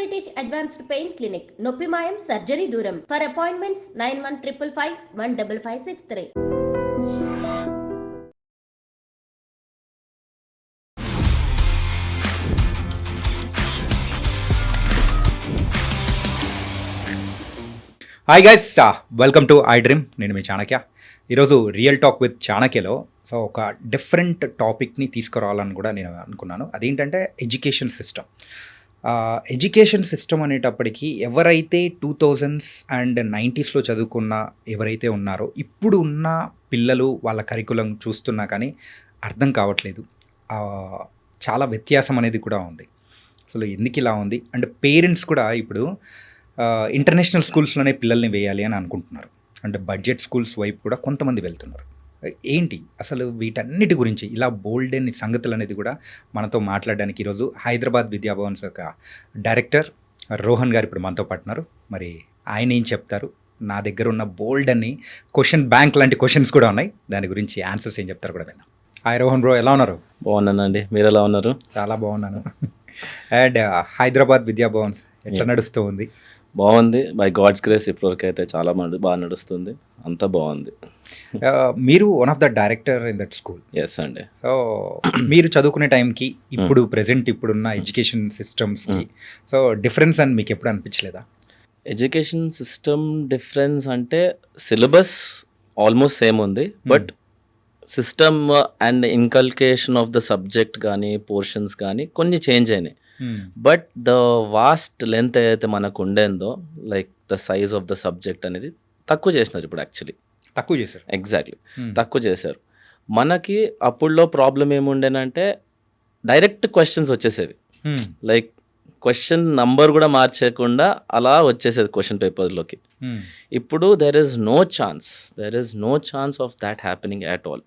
British advanced pain clinic, నొప్పి మాయం, surgery దూరం. For appointments 9155515563. Hi guys, welcome to I dream. నేను మీ చాణక్య. ఈరోజు రియల్ టాక్ విత్ చాణక్యలో ఒక డిఫరెంట్ టాపిక్ని తీసుకురావాలని కూడా నేను అనుకున్నాను. అదేంటంటే ఎడ్యుకేషన్ సిస్టమ్. ఎడ్యుకేషన్ సిస్టమ్ అనేటప్పటికీ ఎవరైతే 2000s అండ్ 90sలో చదువుకున్న ఎవరైతే ఉన్నారో ఇప్పుడు ఉన్న పిల్లలు వాళ్ళ కరికులం చూస్తున్నా కానీ అర్థం కావట్లేదు. చాలా వ్యత్యాసం అనేది కూడా ఉంది. అసలు ఎందుకు ఇలా ఉంది అండ్ పేరెంట్స్ కూడా ఇప్పుడు ఇంటర్నేషనల్ స్కూల్స్లోనే పిల్లల్ని వేయాలి అని అనుకుంటున్నారు. అంటే బడ్జెట్ స్కూల్స్ వైపు కూడా కొంతమంది వెళ్తున్నారు. ఏంటి అసలు వీటన్నిటి గురించి ఇలా బోల్డ్ అని సంగతులు అనేది కూడా మనతో మాట్లాడడానికి ఈరోజు హైదరాబాద్ విద్యాభవన్స్ యొక్క డైరెక్టర్ రోహన్ గారు ఇప్పుడు మనతో పాటున్నారు. మరి ఆయన ఏం చెప్తారు, నా దగ్గర ఉన్న బోల్డ్ అని క్వశ్చన్ బ్యాంక్ లాంటి క్వశ్చన్స్ కూడా ఉన్నాయి, దాని గురించి ఆన్సర్స్ ఏం చెప్తారు కూడా విందాం. హాయ్ రోహన్ బ్రో, ఎలా ఉన్నారు? బాగున్నానండి, మీరు ఎలా ఉన్నారు? చాలా బాగున్నాను. అండ్ హైదరాబాద్ విద్యాభవన్స్ ఎట్లా నడుస్తూ ఉంది? బాగుంది, బై గాడ్స్ గ్రేస్ ఇప్పటివరకు అయితే చాలా బాగా నడుస్తుంది, అంతా బాగుంది. మీరు one of the director in that school. Yes అండి. సో మీరు చదువుకునే టైంకి ఇప్పుడు ప్రెసెంట్ ఇప్పుడున్న ఎడ్యుకేషన్ సిస్టమ్స్కి సో డిఫరెన్స్ అని మీకు ఎప్పుడు అనిపించలేదా? ఎడ్యుకేషన్ సిస్టమ్ డిఫరెన్స్ అంటే సిలబస్ ఆల్మోస్ట్ సేమ్ ఉంది, but system and inculcation of the subject కానీ పోర్షన్స్ కానీ కొన్ని చేంజ్ అయినాయి. బట్ ద వాస్ట్ లెంత్ ఏదైతే మనకు ఉండేందో, like the size of the subject అనేది తక్కువ చేసినారు ఇప్పుడు. యాక్చువల్లీ తక్కువ చేశారు. ఎగ్జాక్ట్లీ తక్కువ చేశారు. మనకి అప్పుడులో ప్రాబ్లం ఏముండేనంటే డైరెక్ట్ క్వశ్చన్స్ వచ్చేసేవి, లైక్ క్వశ్చన్ నంబర్ కూడా మార్చేయకుండా అలా వచ్చేసేది క్వశ్చన్ పేపర్లోకి. ఇప్పుడు there is no chance of that happening at all.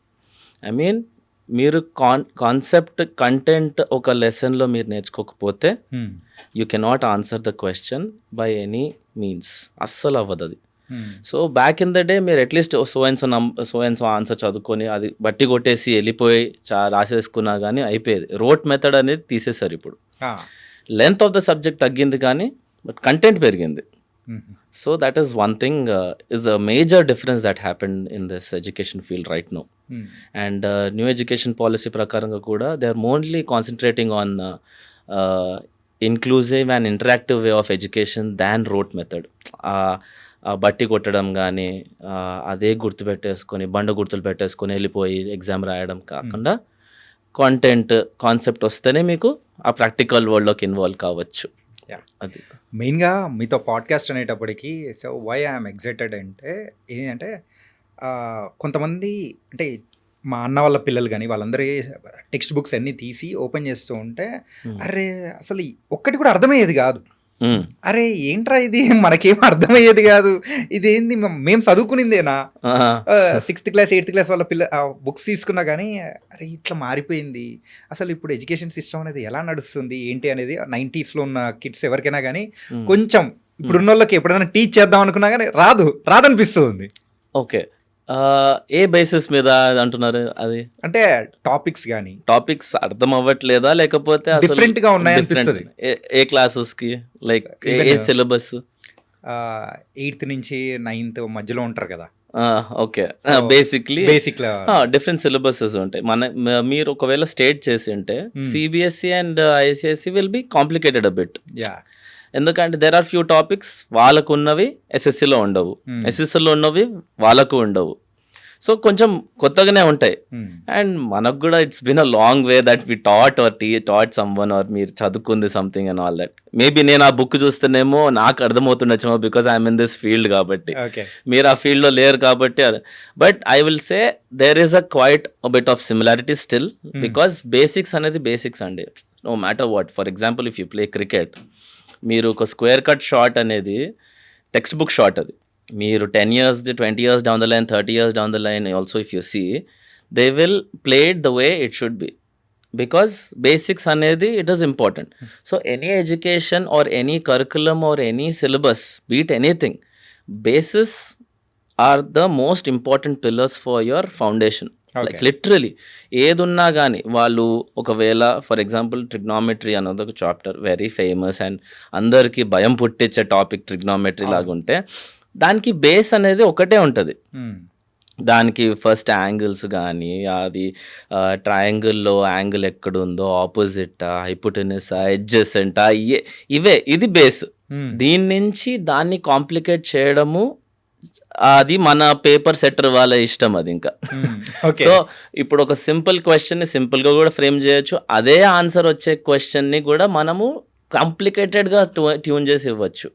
I mean మీరు కాన్సెప్ట్ కంటెంట్ ఒక లెసన్లో మీరు నేర్చుకోకపోతే you cannot answer the question by any means. అస్సలు అవ్వదు అది. So back in the day మీరు at least so and so answer చదువుకొని అది బట్టి కొట్టేసి వెళ్ళిపోయి రాసేసుకున్నా కానీ అయిపోయేది. రోట్ మెథడ్ అనేది తీసేశారు ఇప్పుడు. లెంత్ ఆఫ్ ద సబ్జెక్ట్ తగ్గింది కానీ బట్ కంటెంట్ పెరిగింది. So that is one thing is a major difference that happened in this education field right now. And new education policy ప్రకారంగా కూడా they are mostly concentrating on inclusive and interactive way of education than rote method. బట్టి కొట్టడం కానీ అదే గుర్తుపెట్టేసుకొని బండ గుర్తులు పెట్టేసుకొని వెళ్ళిపోయి ఎగ్జామ్ రాయడం కాకుండా కాన్సెప్ట్ వస్తేనే మీకు ఆ ప్రాక్టికల్ వరల్డ్లోకి ఇన్వాల్వ్ కావచ్చు. అది మెయిన్గా మీతో పాడ్కాస్ట్ అనేటప్పటికీ సో వై ఐఎమ్ ఎక్సైటెడ్ అంటే ఏంటంటే కొంతమంది అంటే మా అన్న వాళ్ళ పిల్లలు కానీ వాళ్ళందరూ టెక్స్ట్ బుక్స్ అన్నీ తీసి ఓపెన్ చేస్తూ ఉంటే అరే అసలు ఒక్కటి కూడా అర్థమయ్యేది కాదు. అరే ఏంట్రా ఇది, మనకేం అర్థమయ్యేది కాదు, ఇదేంది మేము చదువుకునిందేనా, 6th క్లాస్ 8th క్లాస్ వాళ్ళ బుక్స్ తీసుకున్నా కానీ అరే ఇట్లా మారిపోయింది. అసలు ఇప్పుడు ఎడ్యుకేషన్ సిస్టమ్ అనేది ఎలా నడుస్తుంది ఏంటి అనేది 90sలో ఉన్న కిడ్స్ ఎవరికైనా కానీ కొంచెం ఇప్పుడున్న వాళ్ళకి ఎప్పుడైనా టీచ్ చేద్దాం అనుకున్నా కానీ రాదనిపిస్తుంది. ఓకే, ఏ బేసిస్ మీద అంటున్నారు? అది అంటే టాపిక్స్ అర్థం అవ్వట్లేదా లేకపోతే డిఫరెంట్ గా ఉన్నాయనిపిస్తుంది? ఏ క్లాసెస్ కి, లైక్ ఏ సిలబస్? 8th నుంచి 9th మధ్యలో ఉంటారు కదా. ఓకే, బేసిక్ డిఫరెంట్ సిలబసెస్ ఉంటాయి. మీరు ఒకవేళ స్టేట్ చేసి ఉంటే CBSE and ICSE will be complicated a bit. ఎందుకంటే దెర్ ఆర్ ఫ్యూ టాపిక్స్ వాళ్ళకు ఉన్నవి ఎస్ఎస్సిలో ఉండవు, ఎస్ఎస్సిలో ఉన్నవి వాళ్ళకు ఉండవు. సో కొంచెం కొత్తగానే ఉంటాయి. అండ్ మనకు కూడా it's been a long way that we taught someone or మీరు చదువుకుంది something and all that. Maybe నేను ఆ బుక్ చూస్తేనేమో నాకు అర్థమవుతుండొచ్చేమో because I'm in this field కాబట్టి, మీరు ఆ ఫీల్డ్లో లేరు కాబట్టి. But I will say there is a quite bit of similarity still, because basics అనేది బేసిక్స్ అండి, no matter what. For example if you play cricket, మీరు ఒక స్క్వేర్ కట్ షాట్ అనేది టెక్స్ట్ బుక్ షాట్. అది మీరు 10 years 20 years down the line, 30 years down the line also if you see, they will play it the way it should be, because basics anedi it is important. So any education or any curriculum or any syllabus, be it anything, basis are the most important pillars for your foundation. Like literally ఏదున్నా కానీ వాళ్ళు ఒకవేళ for example trigonometry అన్నది ఒక chapter very famous and అందరికీ భయం పుట్టించే topic trigonometry లాగా ఉంటే దానికి బేస్ అనేది ఒకటే ఉంటుంది. దానికి ఫస్ట్ యాంగిల్స్ కానీ అది ట్రయాంగిల్లో యాంగిల్ ఎక్కడుందో ఆపోజిట్ హైపోటెనస్ ఎడ్జెసెంట్ ఇది బేస్. దీని నుంచి దాన్ని కాంప్లికేట్ చేయడము అది మన పేపర్ సెటర్ వాళ్ళ ఇష్టం. అది ఇంకా సో ఇప్పుడు ఒక సింపుల్ క్వశ్చన్ని సింపుల్గా కూడా ఫ్రేమ్ చేయొచ్చు, అదే ఆన్సర్ వచ్చే క్వశ్చన్ని కూడా మనము కాంప్లికేటెడ్గా ట్యూన్ చేసి ఇవ్వచ్చు.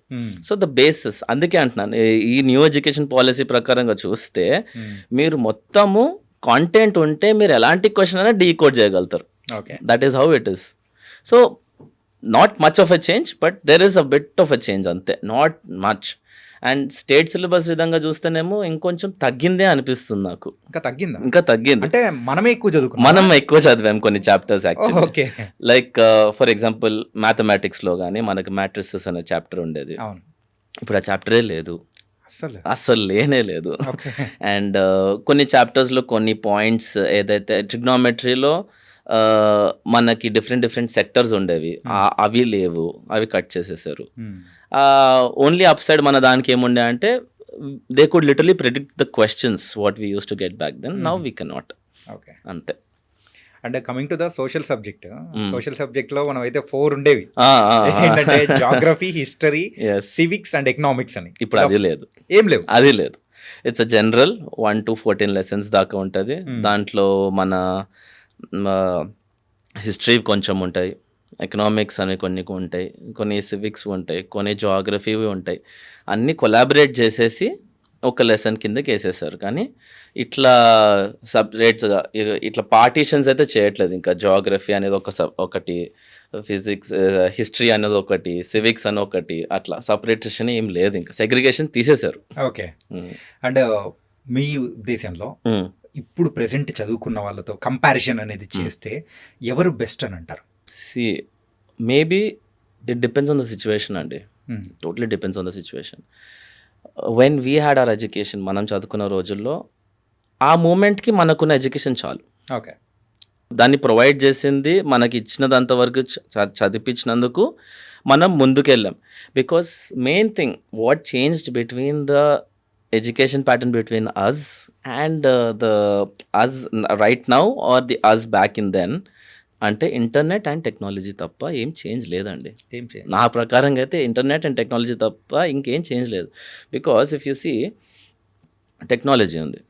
సో ద బేసిస్, అందుకే అంటున్నాను ఈ న్యూ ఎడ్యుకేషన్ పాలసీ ప్రకారంగా చూస్తే మీరు మొత్తము కాంటెంట్ ఉంటే మీరు ఎలాంటి క్వశ్చన్ అయినా డీకోడ్ చేయగలుగుతారు. That is how it is. So not much of a change but there is a bit of a change, అంతే, not much. And state syllabus విధంగా చూస్తేనేమో ఇంకొంచెం తగ్గిందే అనిపిస్తుంది నాకు. ఇంకా తగ్గింది అంటే మనం ఎక్కువ చదివాం కొన్ని chapters actually. Like for example మ్యాథమెటిక్స్లో కానీ మనకి మ్యాట్రిసెస్ అనే చాప్టర్ ఉండేది, ఇప్పుడు ఆ చాప్టరే లేదు, అస్సలు లేనే లేదు. అండ్ కొన్ని చాప్టర్స్లో కొన్ని పాయింట్స్ ఏదైతే ట్రిగ్నామెట్రీలో మనకి డిఫరెంట్ సెక్టర్స్ ఉండేవి, అవి లేవు, అవి కట్ చేసేసారు. ఓన్లీ అప్ సైడ్ మన దానికి ఏముండే అంటే they could literally predict the questions what we use to get back then, now we can not. అంతే. అంటే coming to the social subject లో మనం అయితే 4 ఉండేవి, ఏంటంటే geography, history, civics and economics అని. ఇప్పుడు అది లేదు, అది లేదు. It's a general 1 to 14 lessons దాకా ఉంటుంది. దాంట్లో మన హిస్టరీ కొంచెం ఉంటాయి, ఎకనామిక్స్ అని కొన్ని ఉంటాయి, కొన్ని సివిక్స్ ఉంటాయి, కొన్ని జాగ్రఫీ ఉంటాయి. అన్నీ కొలాబరేట్ చేసేసి ఒక లెసన్ కిందకి వేసేసారు. కానీ ఇట్లా సపరేట్స్గా ఇట్లా పార్టీషన్స్ అయితే చేయట్లేదు. ఇంకా జాగ్రఫీ అనేది ఒకటి, ఫిజిక్స్, హిస్టరీ అనేది ఒకటి, సివిక్స్ అని ఒకటి, అట్లా సపరేటేషన్ ఏం లేదు, ఇంకా సెగ్రిగేషన్ తీసేశారు. ఓకే. అండ్ మీ ఉద్దేశంలో ఇప్పుడు ప్రెసెంట్ చదువుకున్న వాళ్ళతో కంపారిజన్ అనేది చేస్తే ఎవరు బెస్ట్ అని అంటారు? Maybe it depends on the situation అండి, totally depends on the situation. When we had our education, మనం చదువుకున్న రోజుల్లో ఆ మూమెంట్కి మనకున్న ఎడ్యుకేషన్ చాలు. ఓకే. దాన్ని ప్రొవైడ్ చేసింది మనకి ఇచ్చినదంత వరకు చదివించినందుకు మనం ముందుకెళ్ళాం. Because main thing what changed between the education pattern between us and the us right now or the us back in then అంటే ఇంటర్నెట్ అండ్ టెక్నాలజీ తప్ప ఏం చేంజ్ లేదండి. నా ప్రకారంగా అయితే ఇంటర్నెట్ అండ్ టెక్నాలజీ తప్ప ఇంకేం చేంజ్ లేదు. Because if you see technology ఉంది,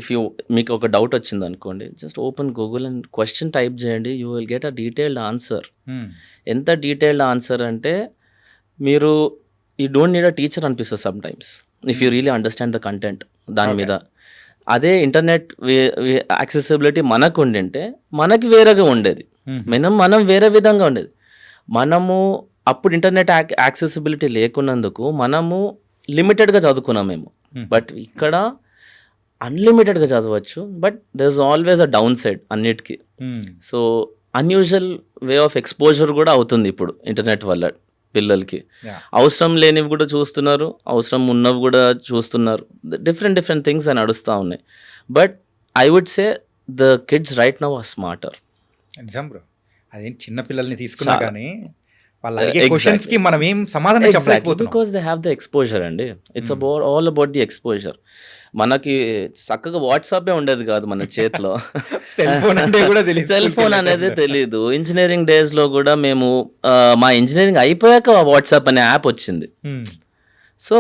ఇఫ్ యూ మీకు ఒక డౌట్ వచ్చింది అనుకోండి, just open Google and question type చేయండి, you will get a detailed answer. ఎంత డీటెయిల్డ్ ఆన్సర్ అంటే మీరు you don't need a teacher అనిపిస్తుంది sometimes if you really understand the content దాని మీద. అదే ఇంటర్నెట్ యాక్సెసిబిలిటీ మనకు ఉండింటే మనకి వేరేగా ఉండేది, మనం వేరే విధంగా ఉండేది. మనము అప్పుడు ఇంటర్నెట్ యాక్సెసిబిలిటీ లేకున్నందుకు మనము లిమిటెడ్గా చదువుకున్నాం మేము. బట్ ఇక్కడ అన్లిమిటెడ్గా చదవచ్చు, but there is always a downside అన్నిటికీ. So unusual way of exposure కూడా అవుతుంది ఇప్పుడు ఇంటర్నెట్ వల్ల పిల్లలకి. అవసరం లేనివి కూడా చూస్తున్నారు, అవసరం ఉన్నవి కూడా చూస్తున్నారు, డిఫరెంట్ థింగ్స్ అని నడుస్తూ ఉన్నాయి. But I would say the kids right now are smarter. Example అదేం చిన్న పిల్లల్ని తీసుకున్నా కానీ క్వశ్చన్స్కి మనం ఏం సమాధానం చెప్పలేకపోతున్నాం. Because they have the exposure అండి. It's all about the exposure. మనకి చక్కగా వాట్సాపే ఉండేది కాదు మన చేతిలో, సెల్ ఫోన్ అనేది తెలీదు. ఇంజనీరింగ్ డేస్లో కూడా మేము మా ఇంజనీరింగ్ అయిపోయాక వాట్సాప్ అనే యాప్ వచ్చింది. సో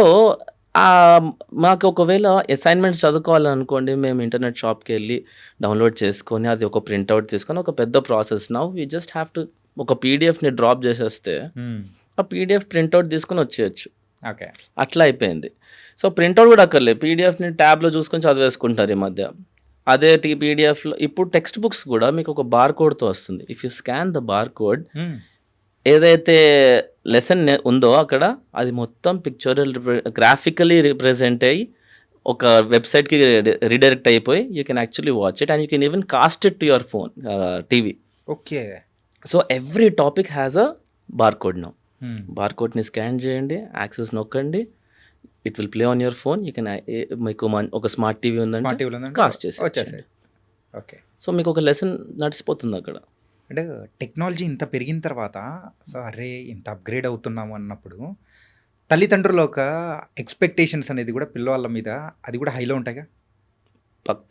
మాకు ఒకవేళ అసైన్మెంట్స్ చదువుకోవాలనుకోండి, మేము ఇంటర్నెట్ షాప్కి వెళ్ళి డౌన్లోడ్ చేసుకొని అది ఒక ప్రింట్అవుట్ తీసుకొని ఒక పెద్ద process. Now we just have to ఒక పీడిఎఫ్ని డ్రాప్ చేసేస్తే ఆ పీడిఎఫ్ ప్రింట్అవుట్ తీసుకొని వచ్చేయచ్చు. ఓకే, అట్లా అయిపోయింది. సో ప్రింట్అవుట్ కూడా అక్కర్లేదు, పీడిఎఫ్ని ట్యాబ్లో చూసుకొని చదివేసుకుంటారు ఈ మధ్య. అదే పీడిఎఫ్లో ఇప్పుడు టెక్స్ట్ బుక్స్ కూడా మీకు ఒక బార్ కోడ్తో వస్తుంది. If you scan the bar code, ఏదైతే లెసన్ ఉందో అక్కడ అది మొత్తం పిక్చరల్ గ్రాఫికలీ రిప్రజెంట్ అయ్యి ఒక వెబ్సైట్కి రీడైరెక్ట్ అయిపోయి you can actually watch it and you can even cost it to your phone, TV. Okay. So every topic has a bar code now. Bar కోడ్ని స్కాన్ చేయండి, యాక్సెస్ నొక్కండి, it will play on your phone. You can మీకు ఒక smart TV smart ఉందంటే టీవీలో cost చేసి వచ్చేసాయి. Okay. So మీకు ఒక లెసన్ నడిచిపోతుంది అక్కడ. అంటే టెక్నాలజీ ఇంత పెరిగిన తర్వాత సో అరే ఇంత అప్గ్రేడ్ అవుతున్నాము అన్నప్పుడు తల్లిదండ్రుల ఒక ఎక్స్పెక్టేషన్స్ అనేది కూడా పిల్లవాళ్ళ మీద అది కూడా హైలో ఉంటాయిగా.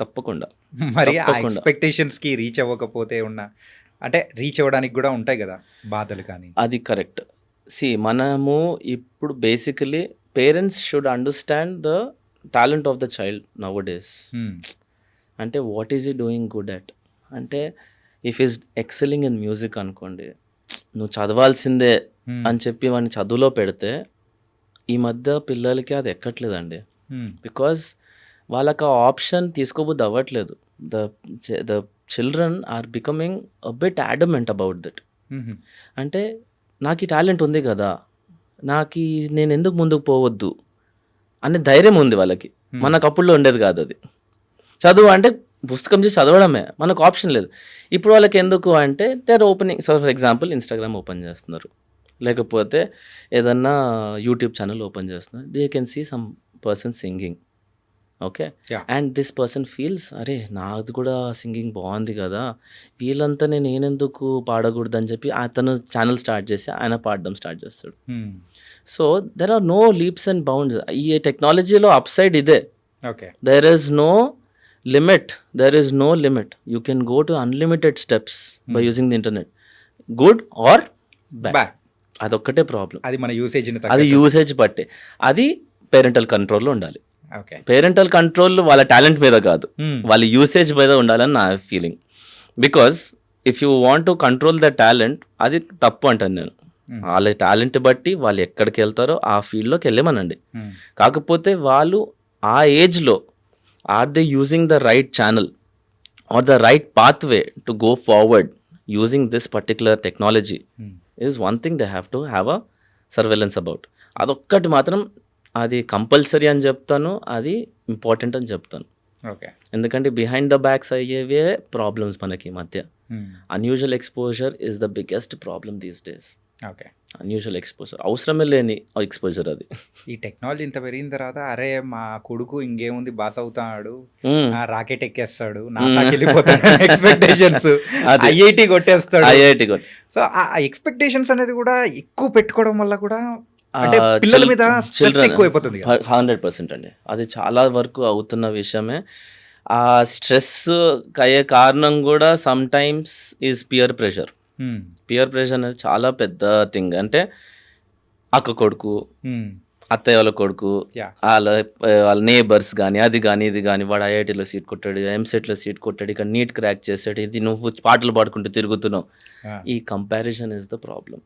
తప్పకుండా. మరి ఆ తప్పకుండా. ఎక్స్పెక్టేషన్స్కి రీచ్ అవ్వకపోతే అంటే రీచ్ అవ్వడానికి కూడా ఉంటాయి కదా బాధలు కానీ. అది కరెక్ట్. మనము ఇప్పుడు basically parents should understand the talent of the child now days. అంటే వాట్ ఈజ్ ఈ డూయింగ్ గుడ్ అట్, అంటే if is excelling in music అనుకోండి, నువ్వు చదవాల్సిందే అని చెప్పి వాడిని చదువులో పెడితే ఈ మధ్య పిల్లలకి అది ఎక్కట్లేదండి. బికాజ్ వాళ్ళకి ఆ ఆప్షన్ తీసుకోబుద్ది అవ్వట్లేదు. The children are becoming a bit adamant about that. అంటే నాకు ఈ టాలెంట్ ఉంది కదా, నేను ఎందుకు ముందుకు పోవద్దు అనే ధైర్యం ఉంది వాళ్ళకి. మనకు అప్పుడులో ఉండేది కాదు అది. చదువు అంటే పుస్తకం చేసి చదవడమే, మనకు ఆప్షన్ లేదు. ఇప్పుడు వాళ్ళకి ఎందుకు అంటే they are opening. So for example Instagram open చేస్తున్నారు, లేకపోతే ఏదన్నా యూట్యూబ్ ఛానల్ ఓపెన్ చేస్తున్నారు. They can see some person singing, okay, and this person feels అరే నాది కూడా సింగింగ్ బాగుంది కదా, వీళ్ళంతా నేనెందుకు పాడకూడదు అని చెప్పి అతను ఛానల్ స్టార్ట్ చేసి ఆయన పాడడం స్టార్ట్ చేస్తాడు. So there are no leaps and bounds. ఈ టెక్నాలజీలో అప్ సైడ్ ఇదే. Okay. There is no limit. You can go to unlimited steps by using the internet, good or bad. అదొక్కటే ప్రాబ్లం. అది మన యూసేజ్ని అది యూసేజ్ బట్టే. అది పేరెంటల్ కంట్రోల్లో ఉండాలి. ఓకే. పేరెంటల్ కంట్రోల్ వాళ్ళ టాలెంట్ మీద కాదు, వాళ్ళ యూసేజ్ మీద ఉండాలని నా feeling. Because if you want to control the talent, అది తప్పు అంటాను నేను. వాళ్ళ టాలెంట్ బట్టి వాళ్ళు ఎక్కడికి వెళ్తారో ఆ ఫీల్డ్లోకి వెళ్ళమనండి. కాకపోతే వాళ్ళు ఆ ఏజ్లో are they using the right channel or the right pathway to go forward using this particular technology is one thing they have to have a surveillance about. అదొక్కటి మాత్రం అది కంపల్సరీ అని చెప్తాను, అది ఇంపార్టెంట్ అని చెప్తాను. ఓకే. ఎందుకంటే బిహైండ్ ద బ్యాక్స్ అయ్యేవే ప్రాబ్లమ్స్ మనకి మధ్య. Unusual exposure is the biggest problem these days. Okay. Unusual exposure, అవసరమే లేని ఎక్స్పోజర్ అది. ఈ టెక్నాలజీ ఇంత పెరిగిన తర్వాత అరే మా కొడుకు ఇంకేముంది బాస్ అవుతాడు, రాకెట్ ఎక్కేస్తాడు, నాసాకి వెళ్ళిపోతాడు, ఎక్స్పెక్టేషన్స్, ఐఐటి కొట్టేస్తాడు. సో ఆ ఎక్స్పెక్టేషన్స్ అనేది కూడా ఎక్కువ పెట్టుకోవడం వల్ల కూడా పిల్లల మీద స్ట్రెస్ ఎక్కువైపోతుంది. 100% అండి, అది చాలా వరకు అవుతున్న విషయమే. ఆ స్ట్రెస్ అయ్యే కారణం కూడా some times is peer pressure. Peer pressure అనేది చాలా పెద్ద థింగ్. అంటే అక్క కొడుకు, అత్తయ్య వాళ్ళ కొడుకు, వాళ్ళ నేబర్స్ కానీ అది కానీ ఇది కానీ, వాడు ఐఐటీలో సీట్ కొట్టాడు, ఎంసెట్లో సీట్ కొట్టాడు, ఇక్కడ నీట్ క్రాక్ చేశాడు, ఇది నువ్వు పాటలు పాడుకుంటూ తిరుగుతున్నావు. ఈ కంపారిజన్ ఇస్ ద ప్రాబ్లం.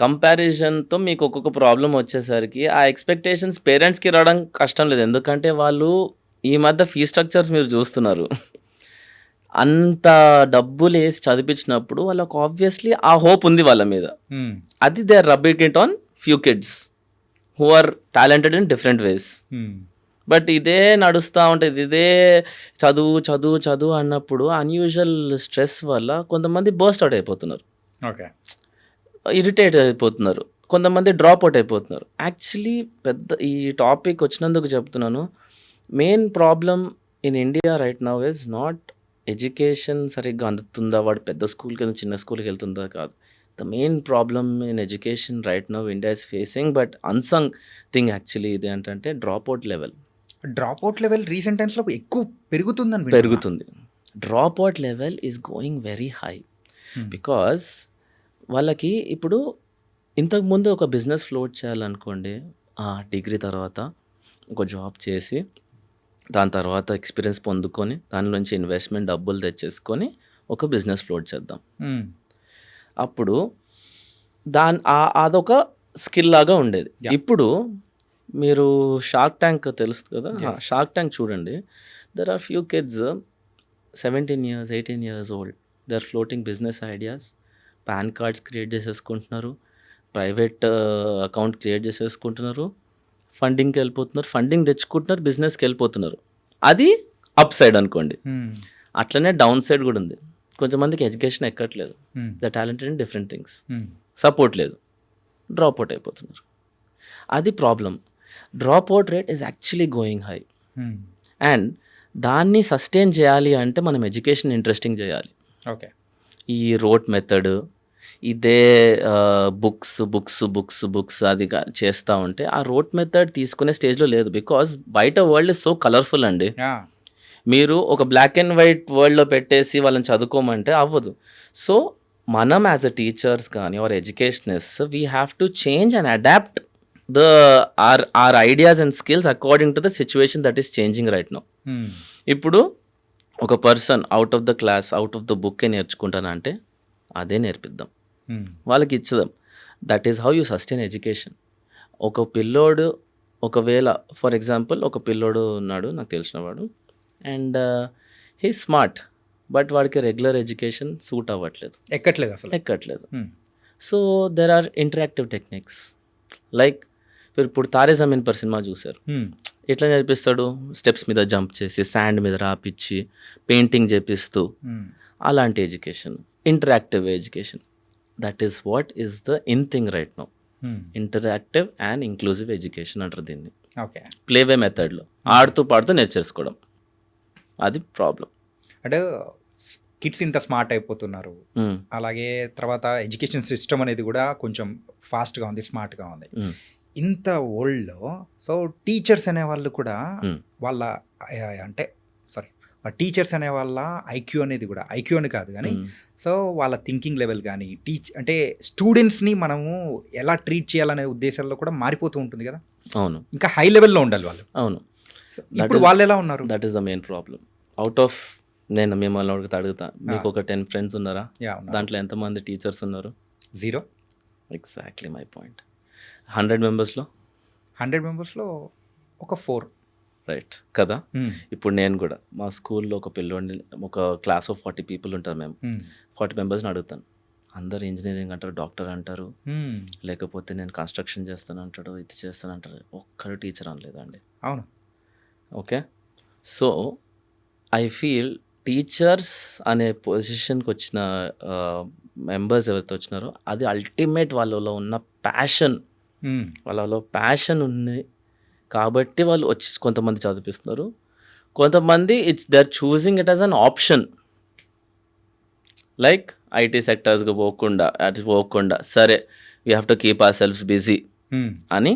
కంపారిజన్తో మీకు ఒక్కొక్క ప్రాబ్లం వచ్చేసరికి ఆ ఎక్స్పెక్టేషన్స్ పేరెంట్స్కి రావడం కష్టం లేదు. ఎందుకంటే వాళ్ళు ఈ మధ్య ఫీ స్ట్రక్చర్స్ మీరు చూస్తున్నారు, అంత డబ్బులు వేసి చదివించినప్పుడు వాళ్ళకు ఆబ్వియస్లీ ఆ హోప్ ఉంది వాళ్ళ మీద. అది they are rubbing it on few kids who are talented in different ways. But ఇదే నడుస్తూ ఉంటుంది, ఇదే చదువు చదువు చదువు అన్నప్పుడు అన్యూజువల్ స్ట్రెస్ వల్ల కొంతమంది బర్స్ట్ అవుట్ అయిపోతున్నారు, ఇరిటేట్ అయిపోతున్నారు, కొంతమంది డ్రాప్ అవుట్ అయిపోతున్నారు. యాక్చువల్లీ ఈ టాపిక్ వచ్చినందుకు చెప్తున్నాను, main problem in India right now is not education సరిగ్గా అందుతుందా, వాడు పెద్ద స్కూల్కి వెళ్తుంది చిన్న స్కూల్కి వెళ్తుందా కాదు. The main problem in education right now India is facing, but unsung thing actually ఇది ఏంటంటే డ్రాప్ అవుట్ లెవెల్ రీసెంట్ టైమ్స్లో ఎక్కువ పెరుగుతుంది. Drop out level is going very high because వాళ్ళకి ఇప్పుడు ఇంతకుముందు ఒక బిజినెస్ ఫ్లోట్ చేయాలనుకోండి, డిగ్రీ తర్వాత ఒక జాబ్ చేసి దాని తర్వాత ఎక్స్పీరియన్స్ పొందుకొని దాని నుంచి ఇన్వెస్ట్మెంట్ డబ్బులు తెచ్చేసుకొని ఒక బిజినెస్ ఫ్లోట్ చేద్దాం. అప్పుడు అదొక స్కిల్ లాగా ఉండేది. ఇప్పుడు మీరు షార్క్ ట్యాంక్ తెలుస్తుంది కదా, షార్క్ ట్యాంక్ చూడండి. There are few kids 17 years 18 years old, they are floating business ideas, pan cards create చేసేసుకుంటున్నారు, ప్రైవేట్ అకౌంట్ క్రియేట్ చేసేసుకుంటున్నారు, ఫండింగ్కి వెళ్ళిపోతున్నారు, ఫండింగ్ తెచ్చుకుంటున్నారు, బిజినెస్కి వెళ్ళిపోతున్నారు. అది అప్ సైడ్ అనుకోండి. అట్లనే డౌన్ సైడ్ కూడా ఉంది. కొంతమందికి ఎడ్యుకేషన్ ఎక్కట్లేదు, the talented in different things, support లేదు, డ్రాప్ అవుట్ అయిపోతున్నారు. అది problem. Drop out rate is actually going high. And దాన్ని సస్టైన్ చేయాలి అంటే మనం ఎడ్యుకేషన్ ఇంట్రెస్టింగ్ చేయాలి. ఓకే. ఈ రోట్ మెథడ్ ఇదే బుక్స్ బుక్స్ బుక్స్ బుక్స్ అది చేస్తూ ఉంటే ఆ రోట్ మెథడ్ తీసుకునే స్టేజ్లో లేదు. బికాజ్ బయట వరల్డ్ ఇస్ సో కలర్ఫుల్ అండి. మీరు ఒక బ్లాక్ అండ్ వైట్ వరల్డ్లో పెట్టేసి వాళ్ళని చదువుకోమంటే అవ్వదు. సో మనం యాజ్ అ టీచర్స్ కానీ or educationist we have to change and adapt our ideas and skills according to the situation that is changing right now. ఇప్పుడు ఒక person out of the class out of the బుక్కే నేర్చుకుంటానంటే అదే నేర్పిద్దాం, వాళ్ళకి ఇచ్చదాం. That is how you sustain education. ఒక పిల్లోడు ఒకవేళ ఫర్ ఎగ్జాంపుల్ ఒక పిల్లోడు ఉన్నాడు నాకు తెలిసినవాడు, అండ్ హీ స్మార్ట్, బట్ వాడికి రెగ్యులర్ ఎడ్యుకేషన్ సూట్ అవ్వట్లేదు, ఎక్కట్లేదు. So there are interactive techniques like ఇప్పుడు తారే జమీన్ పర్ సినిమా చూశారు. ఎట్లా నేర్పిస్తాడు? స్టెప్స్ మీద జంప్ చేసి శాండ్ మీద రాపిచ్చి పెయింటింగ్ చేపిస్తూ, అలాంటి education, interactive education. That is what is the in thing right now. Interactive and inclusive education అంటారు దీన్ని. ఓకే. ప్లేవే మెథడ్లో ఆడుతూ పాడుతూ నేర్చేసుకోవడం, అది ప్రాబ్లం. అంటే కిడ్స్ ఇంత స్మార్ట్ అయిపోతున్నారు, అలాగే తర్వాత ఎడ్యుకేషన్ సిస్టమ్ అనేది కూడా కొంచెం ఫాస్ట్గా ఉంది, స్మార్ట్గా ఉంది. ఇంత వరల్డ్లో సో టీచర్స్ అనేవాళ్ళు కూడా వాళ్ళ అంటే టీచర్స్ అనే వాళ్ళ ఐక్యూ అనేది కూడా, ఐక్యూ అని కాదు కానీ సో వాళ్ళ థింకింగ్ లెవెల్ కానీ అంటే స్టూడెంట్స్ని మనము ఎలా ట్రీట్ చేయాలనే ఉద్దేశాల్లో కూడా మారిపోతూ ఉంటుంది కదా. అవును, ఇంకా హై లెవెల్లో ఉండాలి వాళ్ళు. అవును, ఇప్పుడు వాళ్ళు ఎలా ఉన్నారు? That is the main problem. Out of నేను మిమ్మల్ని అడుగుతా, మీకు ఒక 10 ఫ్రెండ్స్ ఉన్నారా? దాంట్లో ఎంతమంది టీచర్స్ ఉన్నారు? 0. Exactly my point. 100 మెంబర్స్లో ఒక 4, రైట్ కదా. ఇప్పుడు నేను కూడా మా స్కూల్లో ఒక పిల్లోడిని, ఒక క్లాస్ ఆఫ్ 40 పీపుల్ ఉంటారు, మేము 40 మెంబర్స్ని అడుగుతాను. అందరు ఇంజనీరింగ్ అంటారు, డాక్టర్ అంటారు, లేకపోతే నేను కన్స్ట్రక్షన్ చేస్తాను అంటాడు, ఇది చేస్తాను అంటారు. ఒక్కడు టీచర్ అనలేదండి. అవును. Okay. So I feel teachers అనే పొజిషన్కి వచ్చిన మెంబర్స్ ఎవరైతే వచ్చినారో అది అల్టిమేట్ వాళ్ళలో ఉన్న ప్యాషన్, వాళ్ళలో ప్యాషన్ ఉంది కాబట్టి వాళ్ళు వచ్చి కొంతమంది చదివిస్తున్నారు, కొంతమంది it's they are choosing it as an option. Like IT సెక్టర్స్కి పోకుండా సరే we have to keep ourselves busy అని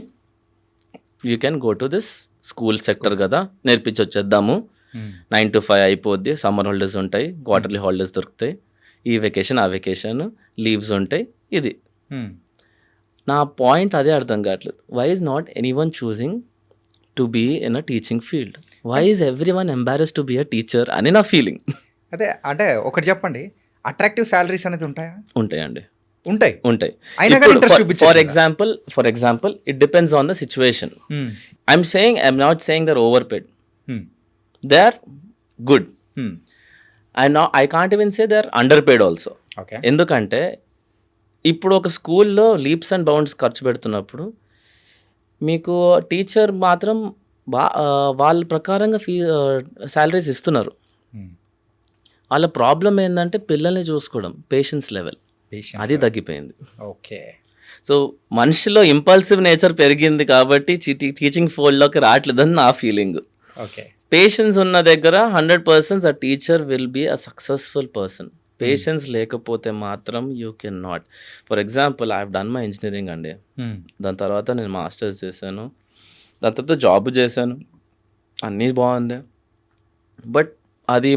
you can go to this school sector కదా, నేర్పించి వచ్చేద్దాము, 9 to 5 అయిపోద్ది, సమ్మర్ హాలిడేస్ ఉంటాయి, క్వార్టర్లీ హాలిడేస్ దొరుకుతాయి, ఈ వెకేషన్ ఆ వెకేషన్ లీవ్స్ ఉంటాయి. ఇది నా పాయింట్, అదే అర్థం కావట్లేదు. Why is not any one choosing to be in a teaching field? Why is every one embarrass to be a teacher అని నా ఫీలింగ్. అదే అంటే ఒకటి చెప్పండి, అట్రాక్టివ్ శాలరీస్ అనేది ఉంటాయా? ఉంటాయండి, ఉంటాయి. For example it depends on the situation. I'm not saying they're overpaid, they are good. I can't even say they're underpaid also. Okay. ఎందుకంటే ఇప్పుడు ఒక స్కూల్లో లీప్స్ అండ్ బౌండ్స్ ఖర్చు పెడుతున్నప్పుడు మీకు టీచర్ మాత్రం వాళ్ళ ప్రకారంగా శాలరీస్ ఇస్తున్నారు. వాళ్ళ ప్రాబ్లం ఏంటంటే పిల్లల్ని చూసుకోవడం, పేషెన్స్ లెవెల్ అది తగ్గిపోయింది. ఓకే. సో మనిషిలో ఇంపల్సివ్ నేచర్ పెరిగింది కాబట్టి టీచింగ్ ఫీల్డ్లోకి రావట్లేదని నా ఫీలింగ్. ఓకే. పేషెన్స్ ఉన్న దగ్గర 100% a teacher will be a successful person. Patience లేకపోతే మాత్రం you can not. For example I have done my engineering అండి, దాని తర్వాత నేను మాస్టర్స్ చేశాను, దాని తర్వాత జాబ్ చేశాను, అన్నీ బాగుంది. బట్ అది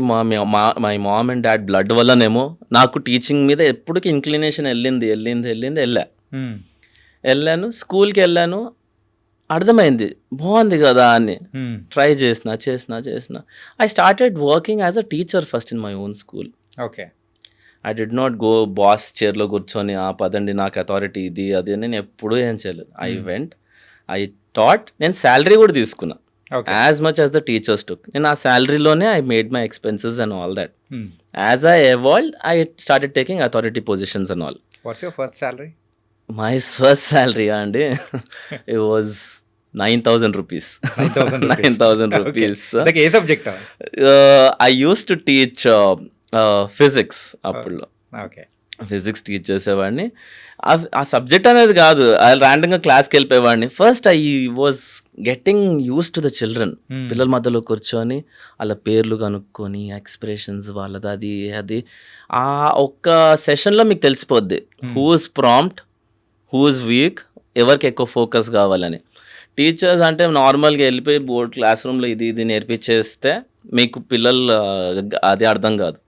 my mom and dad blood వల్లనేమో నాకు టీచింగ్ మీద ఎప్పటికీ ఇంక్లినేషన్ వెళ్ళాను. స్కూల్కి వెళ్ళాను, అర్థమైంది బాగుంది కదా అని ట్రై చేసిన. I started working as a teacher first in my own school. Okay. I did not go boss చైర్లో కూర్చొని పదండి నాకు అథారిటీ ఇది అది నేను ఎప్పుడూ ఏం చేయలేదు. ఐ టాట్, నేను శాలరీ కూడా తీసుకున్నా as much as the teachers took. నేను ఆ శాలరీలోనే I made my expenses and all that. As I evolved I started taking authority positions and all. What's your first salary? My first salary అండి it was 9,000 rupees. 9,000 rupees. Like ఏ subject? I used to teach physics అప్పుడు. Okay. Physics teach చేసేవాడిని. ఆ subject అనేది కాదు, ర్యాండమ్గా క్లాస్కి వెళ్ళిపోయేవాడిని. First I was getting used to the children. పిల్లల మధ్యలో కూర్చొని వాళ్ళ పేర్లు కనుక్కొని ఎక్స్ప్రెషన్స్ వాళ్ళది అది ఆ ఒక్క సెషన్లో మీకు తెలిసిపోద్ది who is prompt, who is week, ఎవరికి ఎక్కువ ఫోకస్ కావాలని. టీచర్స్ అంటే నార్మల్గా వెళ్ళిపోయి బోర్డ్ క్లాస్ రూమ్లో ఇది నేర్పించేస్తే మీకు పిల్లలు అది అర్థం కాదు.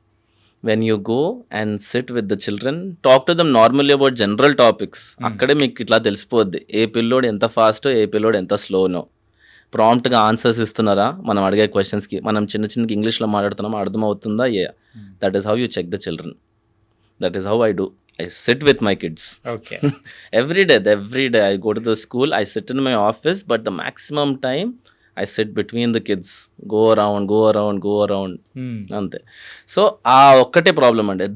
when you go and sit with the children, talk to them normally about general topics, అక్కడే మీకు ఇట్లా తెలిసిపోద్ది ఏ పిల్లోడు ఎంత ఫాస్టో ఏ పిల్లోడు ఎంత స్లోనో. ప్రాంప్ట్గా ఆన్సర్స్ ఇస్తున్నారా మనం అడిగే క్వశ్చన్స్కి, మనం చిన్న ఇంగ్లీష్లో మాట్లాడుతున్నామా అర్థమవుతుందా, that is how you check the children. That is how I do. I sit with my kids. Okay. every day I go to the school, I sit in my office, but the maximum time I sit between the kids, go around అంతే. So ఆ ఒక్కటే problem అండి,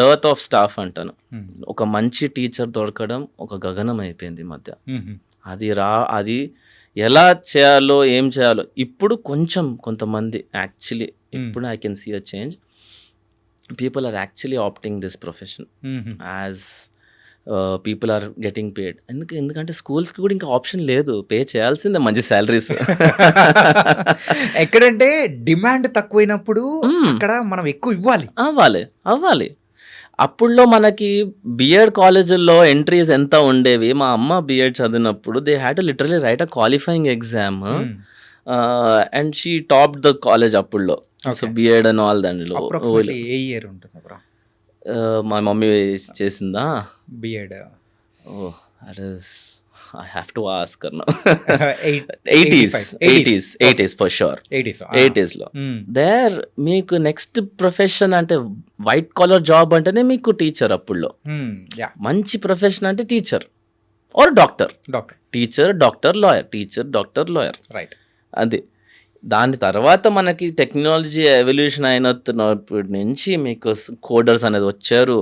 dearth of staff అంటాను. ఒక మంచి teacher దొరకడం ఒక గగనం అయిపోయింది ఈ మధ్య. అది ఎలా చేయాలో ఏం చేయాలో ఇప్పుడు కొంతమంది యాక్చువల్లీ ఇప్పుడు I can see a change. People are actually opting this profession as people are getting paid. ఎందుకంటే స్కూల్స్కి కూడా ఇంకా ఆప్షన్ లేదు, పే చేయాల్సిందే మంచి శాలరీస్. ఎక్కడంటే డిమాండ్ తక్కువైనప్పుడు అక్కడ మనం ఎక్కువ అవ్వాలి. అప్పుడులో మనకి బిఎడ్ కాలేజీల్లో ఎంట్రీస్ ఎంత ఉండేవి. మా అమ్మ బిఎడ్ చదివినప్పుడు they had to literally write a qualifying exam and she top the college అప్పుడులో. సో బిఎడ్ అండ్ ఆల్ దానిలో ఏ ఇయర్ ఉంటుంది బ్రో? మా మమ్మీ చేసిందా BEd? Oh that is I have to ask now. 80s for sure. 80sలో there మీకు next profession అంటే white collar job అంటేనే మీకు టీచర్. అప్పుడులో మంచి ప్రొఫెషన్ అంటే teacher or doctor. Teacher doctor lawyer right. అది దాని తర్వాత మనకి టెక్నాలజీ ఎవల్యూషన్ అయినప్పటి నుంచి మీకు కోడర్స్ అనేది వచ్చారు,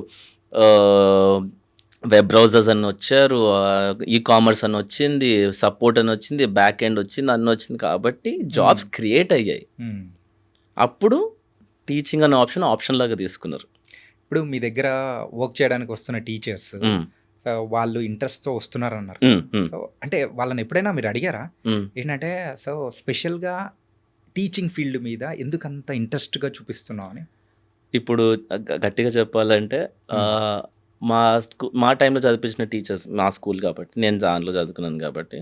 వెబ్ బ్రౌజర్స్ అని వచ్చారు, ఈ కామర్స్ అని వచ్చింది, సపోర్ట్ అని వచ్చింది, బ్యాక్ ఎండ్ వచ్చింది, అన్నీ వచ్చింది. కాబట్టి జాబ్స్ క్రియేట్ అయ్యాయి. అప్పుడు టీచింగ్ అనే ఆప్షన్ లాగా తీసుకున్నారు. ఇప్పుడు మీ దగ్గర వర్క్ చేయడానికి వస్తున్న టీచర్స్ వాళ్ళు ఇంట్రెస్ట్తో వస్తున్నారు అన్నారు. సో అంటే వాళ్ళని ఎప్పుడైనా మీరు అడిగారా ఏంటంటే సో స్పెషల్గా టీచింగ్ ఫీల్డ్ మీద ఎందుకు అంత ఇంట్రెస్ట్గా చూపిస్తున్నావు అని? ఇప్పుడు గట్టిగా చెప్పాలంటే మా టైంలో చదివించిన టీచర్స్, మా స్కూల్ కాబట్టి నేను దానిలో చదువుకున్నాను కాబట్టి,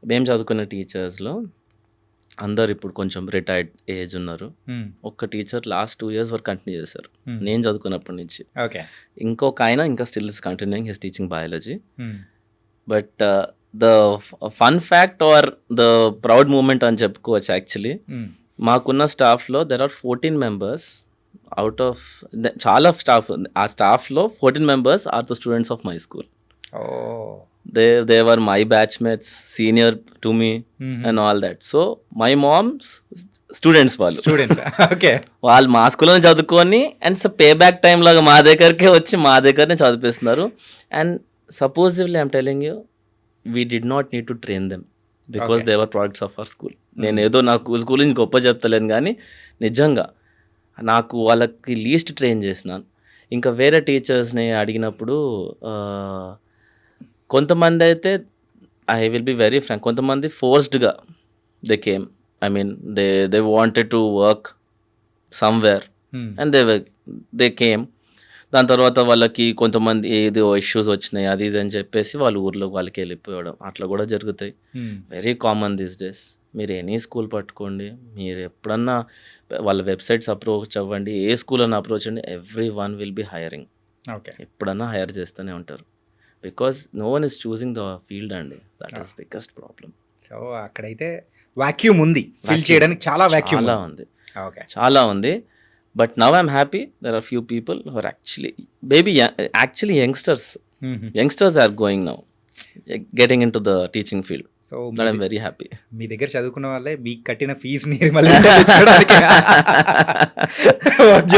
మేము చదువుకున్న టీచర్స్లో అందరు ఇప్పుడు కొంచెం రిటైర్డ్ ఏజ్ ఉన్నారు. ఒక్క టీచర్ లాస్ట్ 2 years వరకు కంటిన్యూ చేశారు నేను చదువుకున్నప్పటి నుంచి. ఇంకొక ఆయన ఇంకా still is continuing his teaching biology. But the fun fact or the proud moment అని చెప్పుకోవచ్చు యాక్చువల్లీ. మాకున్న స్టాఫ్లో there are 14 members out of చాలా స్టాఫ్. ఆ స్టాఫ్లో 14 members are the students of my school. They were my batchmates, senior to me and all that. So my mom's students వాళ్ళు మా స్కూల్లో చదువుకొని and so pay back time లాగా మా దగ్గరకే వచ్చి మా దగ్గరనే చదివిస్తున్నారు. And supposedly I'm telling you, we did not need to train them because they were products of our school. నేను ఏదో నాకు స్కూల్ నుంచి గొప్ప చెప్తలేను కానీ నిజంగా నాకు వాళ్ళకి లీస్ట్ ట్రైన్ చేసినాను. ఇంకా వేరే టీచర్స్ని అడిగినప్పుడు కొంతమంది అయితే I will be very frank, కొంతమంది ఫోర్స్డ్గా they came. I mean they wanted to work somewhere and they came. దాని తర్వాత వాళ్ళకి కొంతమంది ఏదో ఇష్యూస్ వచ్చినాయి అది ఇది అని చెప్పేసి వాళ్ళు ఊర్లో వాళ్ళకి వెళ్ళిపోవడం అట్లా కూడా జరుగుతాయి. Very common these days. మీరు ఎనీ స్కూల్ పట్టుకోండి, మీరు ఎప్పుడన్నా వాళ్ళ వెబ్సైట్స్ అప్రోచ్ అవ్వండి, ఏ స్కూల్ అన్న అప్రోచ్ అండి, ఎవ్రీ1 విల్ బి హైరింగ్. ఎప్పుడన్నా హైర్ చేస్తూనే ఉంటారు. Because no one is choosing the field అండి. That is biggest problem. So అక్కడైతే వాక్యూమ్ ఉంది, ఫిల్ చేయడానికి చాలా వాక్యూమ్ ఉంది, చాలా ఉంది. But now I'm happy there are few people who are actually youngsters are going now getting into the teaching field. So I'm very happy. మీ దగ్గర చదువుకున్న వాళ్ళే మీకు కట్టిన ఫీజుని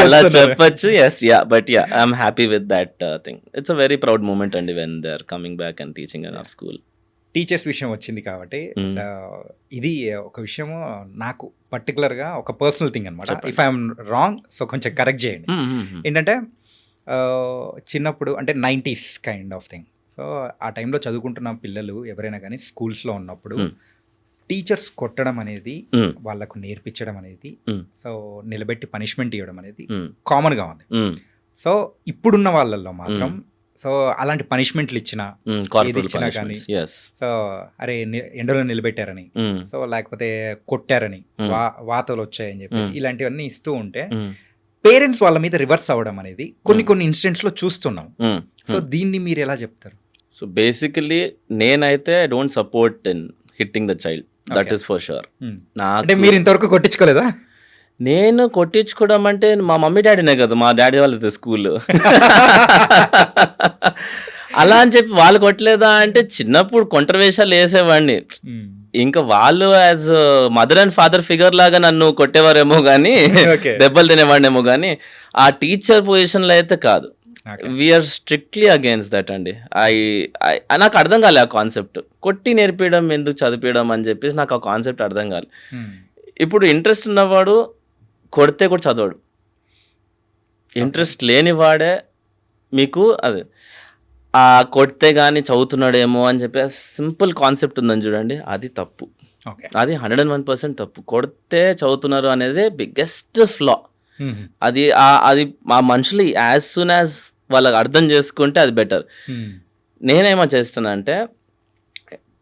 అలా చెప్పచ్చు. Yes yeah, but yeah I'm happy with that thing. It's a very proud moment అండి when they are coming back and teaching in our school. Teachers విషయం వచ్చింది కాబట్టి ఇది ఒక విషయము నాకు పర్టికులర్గా ఒక పర్సనల్ థింగ్ అనమాట. ఇఫ్ ఐఎమ్ రాంగ్ సో కొంచెం కరెక్ట్ చేయండి. ఏంటంటే చిన్నప్పుడు అంటే 90s kind of thing. So ఆ టైంలో చదువుకుంటున్న పిల్లలు ఎవరైనా కానీ స్కూల్స్లో ఉన్నప్పుడు టీచర్స్ కొట్టడం అనేది, వాళ్ళకు నేర్పించడం అనేది, సో నిలబెట్టి పనిష్మెంట్ ఇవ్వడం అనేది కామన్గా ఉంది. సో ఇప్పుడున్న వాళ్ళల్లో మాత్రం సో అలాంటి పనిష్మెంట్లు ఇచ్చినా కానీ, సో అరే ఎండలో నిలబెట్టారని, సో లేకపోతే కొట్టారని, వాతలు వచ్చాయని చెప్పేసి ఇలాంటివన్నీ ఇస్తూ ఉంటే పేరెంట్స్ వాళ్ళ మీద రివర్స్ అవ్వడం అనేది కొన్ని ఇన్సిడెంట్స్ లో చూస్తున్నాం. సో దీన్ని మీరు ఎలా చెప్తారు? సో బేసికలీ నేనైతే I don't support in hitting the child, that is for sure. అంటే మీరు ఇంతవరకు కొట్టించుకోలేదా? నేను కొట్టించుకోవడం అంటే మా మమ్మీ డాడీనే కదా, మా డాడీ వాళ్ళది స్కూల్. అలా అని చెప్పి వాళ్ళు కొట్టలేదా అంటే చిన్నప్పుడు కొంటర్వేషాలు వేసేవాడిని. ఇంకా వాళ్ళు as mother and father figure లాగా నన్ను కొట్టేవారేమో కానీ, దెబ్బలు తినేవాడినేమో కానీ, ఆ టీచర్ పొజిషన్లో అయితే కాదు. వీఆర్ స్ట్రిక్ట్లీ అగేన్స్ట్ దట్ అండి. నాకు అర్థం కాలే ఆ కాన్సెప్ట్. కొట్టి నేర్పించడం ఎందుకు, చదివించడం అని చెప్పేసి నాకు ఆ కాన్సెప్ట్ అర్థం కాలే. ఇప్పుడు ఇంట్రెస్ట్ ఉన్నవాడు కొడితే కూడా చదవడు, ఇంట్రెస్ట్ లేనివాడే మీకు అది ఆ కొడితే కానీ చదువుతున్నాడేమో అని చెప్పి సింపుల్ కాన్సెప్ట్ ఉందని చూడండి, అది తప్పు. అది 101% తప్పు. కొడితే చదువుతున్నారు అనేది బిగ్గెస్ట్ ఫ్లా. అది మా మనుషులు యాజ్ సూన్ యాజ్ వాళ్ళకి అర్థం చేసుకుంటే అది బెటర్. నేనేమో చేస్తున్నా అంటే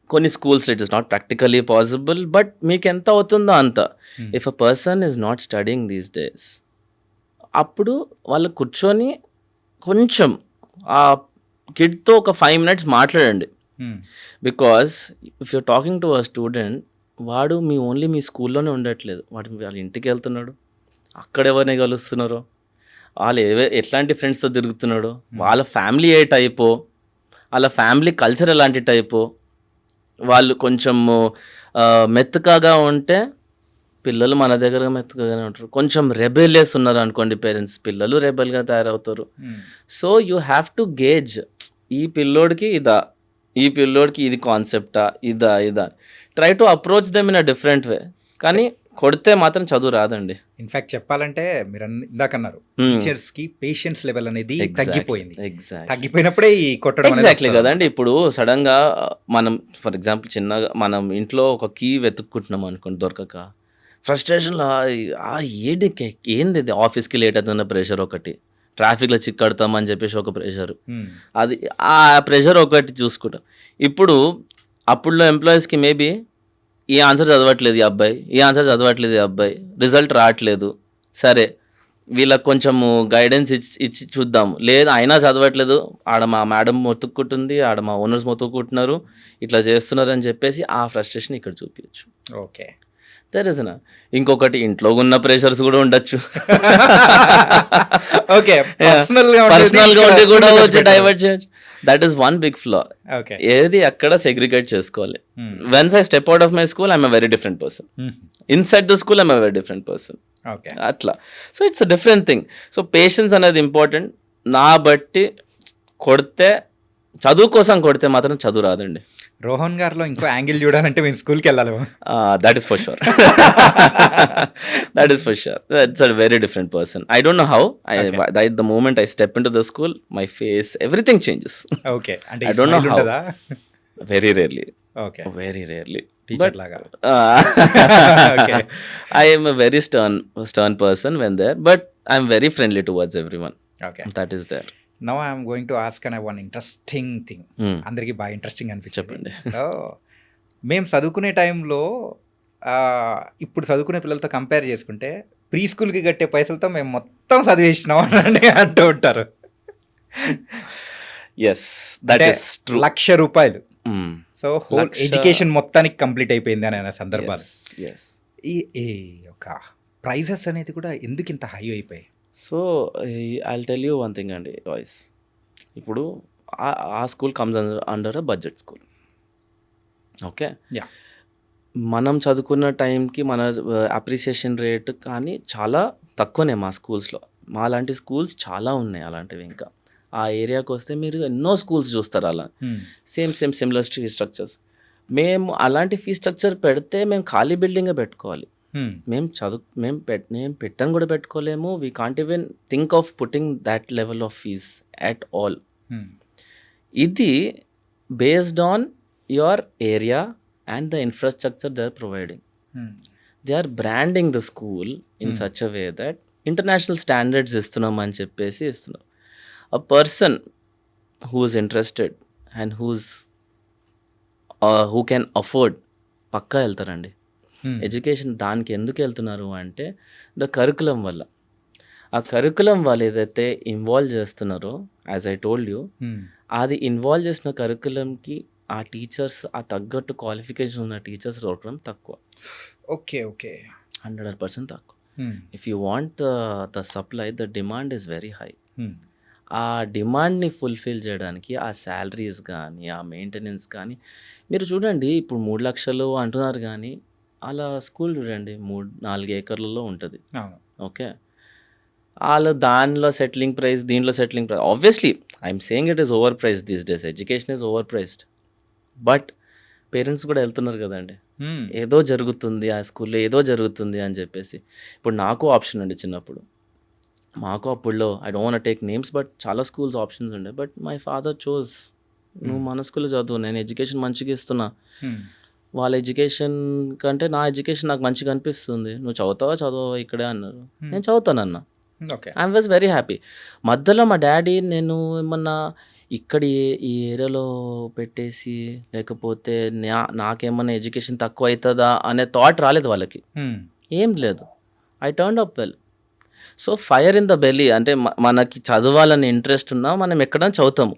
కొన్ని schools it is not practically possible, but మీకు ఎంత అవుతుందో అంత. If a person is not studying these days, అప్పుడు వాళ్ళు కూర్చొని కొంచెం ఆ కిడ్తో ఒక 5 minutes మాట్లాడండి. Because if you're talking to a student, వాడు ఓన్లీ మీ స్కూల్లోనే ఉండట్లేదు, వాళ్ళ ఇంటికి వెళ్తున్నాడు, అక్కడ ఎవరిని కలుస్తున్నారో, వాళ్ళు ఎట్లాంటి ఫ్రెండ్స్తో తిరుగుతున్నాడో, వాళ్ళ ఫ్యామిలీ ఏ టైపో, వాళ్ళ ఫ్యామిలీ కల్చర్ ఎలాంటి టైపో, వాళ్ళు కొంచెం మెత్తకగా ఉంటే పిల్లలు మన దగ్గర మెత్తకగానే ఉంటారు. కొంచెం రెబెలియస్ ఉన్నారు అనుకోండి పేరెంట్స్, పిల్లలు రెబెల్గా తయారవుతారు. So you have to gauge, ఈ పిల్లోడికి ఇదా, ఈ పిల్లోడికి ఇది కాన్సెప్టా, ఇదా try to approach them in a different way. కానీ కొడితే మాత్రం చదువు రాదండి. ఇన్ఫాక్ట్ చెప్పాలంటే మీరు ఇందాక అన్నారు టీచర్స్ కి పేషెన్స్ లెవెల్ అనేది తగ్గిపోయింది. తగ్గిపోయినప్పుడే ఈ కొట్టడం ఎగ్జాక్ట్లీ కదండి. ఇప్పుడు సడన్ గా మనం ఫర్ ఎగ్జాంపుల్ చిన్నగా మనం ఇంట్లో ఒక కీ వెతుక్కుంటున్నాం అనుకోండి, దొరకక ఫ్రస్ట్రేషన్లో ఏంది ఇది, ఆఫీస్కి లేట్ అవుతున్న ప్రెషర్ ఒకటి, ట్రాఫిక్లో చిక్కడతామని చెప్పేసి ఒక ప్రెషర్, అది ఆ ప్రెషర్ ఒకటి చూసుకుంటాం. ఇప్పుడు అప్పుడులో ఎంప్లాయీస్కి మేబీ ఈ ఆన్సర్ చదవట్లేదు ఈ అబ్బాయి, ఈ ఆన్సర్ చదవట్లేదు ఈ అబ్బాయి, రిజల్ట్ రావట్లేదు, సరే వీళ్ళకి కొంచెము గైడెన్స్ ఇచ్చి చూద్దాం, లేదు అయినా చదవట్లేదు, ఆడ మా మేడం మొత్తుక్కుంటుంది, ఆడ మా ఓనర్స్ మొత్తుక్కుంటున్నారు, ఇట్లా చేస్తున్నారు అని చెప్పేసి ఆ ఫ్రస్ట్రేషన్ ఇక్కడ చూపించచ్చు. ఓకే, తెరసనా ఇంకొకటి ఇంట్లో ఉన్న ప్రెషర్స్ కూడా ఉండొచ్చు. ఓకే, పర్సనల్ గా ఉండి కూడా వచ్చి డైవర్ట్ చేయొచ్చు. That is one big flaw. ఏది అక్కడ సెగ్రిగేట్ చేసుకోవాలి. Once I step out of my school I'm a very different person, inside the school I'm a very different person. అట్లా. So it's a different thing. So patience అనేది important. నా బట్టి కొడితే, చదువు కోసం కొడితే మాత్రం చదువు రాదండి. రోహన్ గారిలో ఇంకో యాంగిల్ చూడాలంటే మీరు స్కూల్కి వెళ్ళాలి. That is for sure. That is for sure. That's a very different person. I don't know how. The moment I step into the school, my face, everything changes. Okay, అంటే I don't know how. Very rarely. Okay, very rarely. Teacher లాగా. I am a very stern person when there, but I am very friendly towards everyone. Okay, that is there. Now I am going to ask one interesting thing. అందరికి బాగా interesting అనిపించింది. మేము చదువుకునే టైంలో ఇప్పుడు చదువుకునే పిల్లలతో కంపేర్ చేసుకుంటే ప్రీ స్కూల్కి కట్టే పైసలతో మేము మొత్తం చదివేసినాం అని అంటూ ఉంటారు. Yes, that is true. ₹1,00,000. So whole education మొత్తానికి కంప్లీట్ అయిపోయింది అని అనే సందర్భాలు. ఈ యొక్క ప్రైజెస్ అనేది కూడా ఎందుకు ఇంత హై అయిపోయాయి? So I'll tell you one thing అండి బాయ్స్. ఇప్పుడు ఆ school comes under a budget school. Okay, మనం చదువుకున్న టైంకి మన అప్రిసియేషన్ రేట్ కానీ చాలా తక్కువనే మా స్కూల్స్లో. మా లాంటి స్కూల్స్ చాలా ఉన్నాయి అలాంటివి. ఇంకా ఆ ఏరియాకి వస్తే మీరు ఎన్నో స్కూల్స్ చూస్తారు అలా సిమిలర్ ఫీ స్ట్రక్చర్స్. మేము అలాంటి ఫీ స్ట్రక్చర్ పెడితే మేము ఖాళీ బిల్డింగే పెట్టుకోవాలి. మేము పెట్టని కూడా పెట్టుకోలేము. We can't even think of putting that level of fees at all. ఇది based on your area and the infrastructure they are providing. They are branding the school in such a way that international standards ఇస్తున్నాం అని చెప్పేసి ఇస్తున్నాం. A person who is interested and who can afford పక్కా వెళ్తారండి. Education దానికి ఎందుకు వెళ్తున్నారు అంటే ద కరికులం వల్ల. ఆ కరికులం వాళ్ళు ఏదైతే ఇన్వాల్వ్ చేస్తున్నారో, యాజ్ ఐ టోల్డ్ యూ, అది ఇన్వాల్వ్ చేసిన కరికులంకి ఆ టీచర్స్, ఆ తగ్గట్టు క్వాలిఫికేషన్ ఉన్న టీచర్స్ దొరకడం తక్కువ. ఓకే ఓకే 100% తక్కువ. If you want the supply, the demand is very high. ఆ డిమాండ్ని ఫుల్ఫిల్ చేయడానికి ఆ శాలరీస్ కానీ, ఆ మెయింటెనెన్స్ కానీ, మీరు చూడండి ఇప్పుడు 3 లక్షలు అంటున్నారు కానీ అలా స్కూల్ చూడండి 3-4 ఏకర్లలో ఉంటుంది. ఓకే, వాళ్ళు దానిలో సెటిలింగ్ ప్రైస్, దీనిలో settling price. Obviously I'm saying it is over priced these days. Education is over priced. But parents కూడా వెళ్తున్నారు కదండి. ఏదో జరుగుతుంది ఆ స్కూల్లో, ఏదో జరుగుతుంది అని చెప్పేసి. ఇప్పుడు నాకు ఆప్షన్ అండి చిన్నప్పుడు, మాకు అప్పుడులో I don't want take names, but చాలా స్కూల్స్ ఆప్షన్స్ ఉండే. బట్ మై ఫాదర్ చోజ్, నువ్వు మన స్కూల్లో చదువు, నేను ఎడ్యుకేషన్ మంచిగా ఇస్తున్నా, వాళ్ళ ఎడ్యుకేషన్ కంటే నా ఎడ్యుకేషన్ నాకు మంచిగా అనిపిస్తుంది, నువ్వు చదువు ఇక్కడే అన్నారు. నేను చదువుతానన్నా. I'm was very happy. మధ్యలో మా డాడీ నేను ఏమన్నా ఇక్కడ ఈ ఏరియాలో పెట్టేసి, లేకపోతే నాకేమన్నా ఎడ్యుకేషన్ తక్కువ అవుతుందా అనే థాట్ రాలేదు వాళ్ళకి. ఏం లేదు, I turned up well. So fire in the belly అంటే మనకి చదవాలని ఇంట్రెస్ట్ ఉన్నా మనం ఎక్కడైనా చదువుతాము.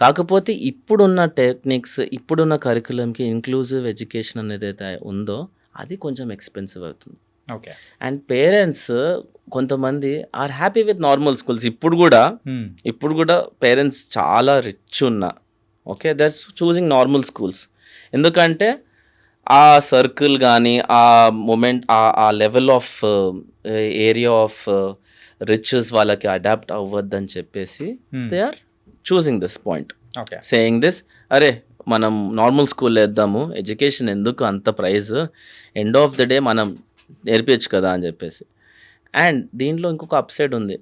కాకపోతే ఇప్పుడున్న టెక్నిక్స్, ఇప్పుడున్న కరికులంకి ఇన్క్లూజివ్ ఎడ్యుకేషన్ అనేది అయితే ఉందో అది కొంచెం ఎక్స్పెన్సివ్ అవుతుంది. ఓకే, అండ్ పేరెంట్స్ కొంతమంది are happy with normal schools. ఇప్పుడు కూడా పేరెంట్స్ చాలా రిచ్ ఉన్నా, okay, they are choosing normal schools. ఎందుకంటే ఆ సర్కిల్ కానీ, ఆ మూమెంట్, ఆ level of area of riches వాళ్ళకి అడాప్ట్ అవ్వద్దని చెప్పేసి they are choosing this point, saying this, అరే మనం నార్మల్ స్కూల్లో వేద్దాము, ఎడ్యుకేషన్ ఎందుకు అంత price, end of the day మనం నేర్పించచ్చు కదా అని చెప్పేసి. అండ్ దీంట్లో ఇంకొక అప్సైడ్ ఉంది,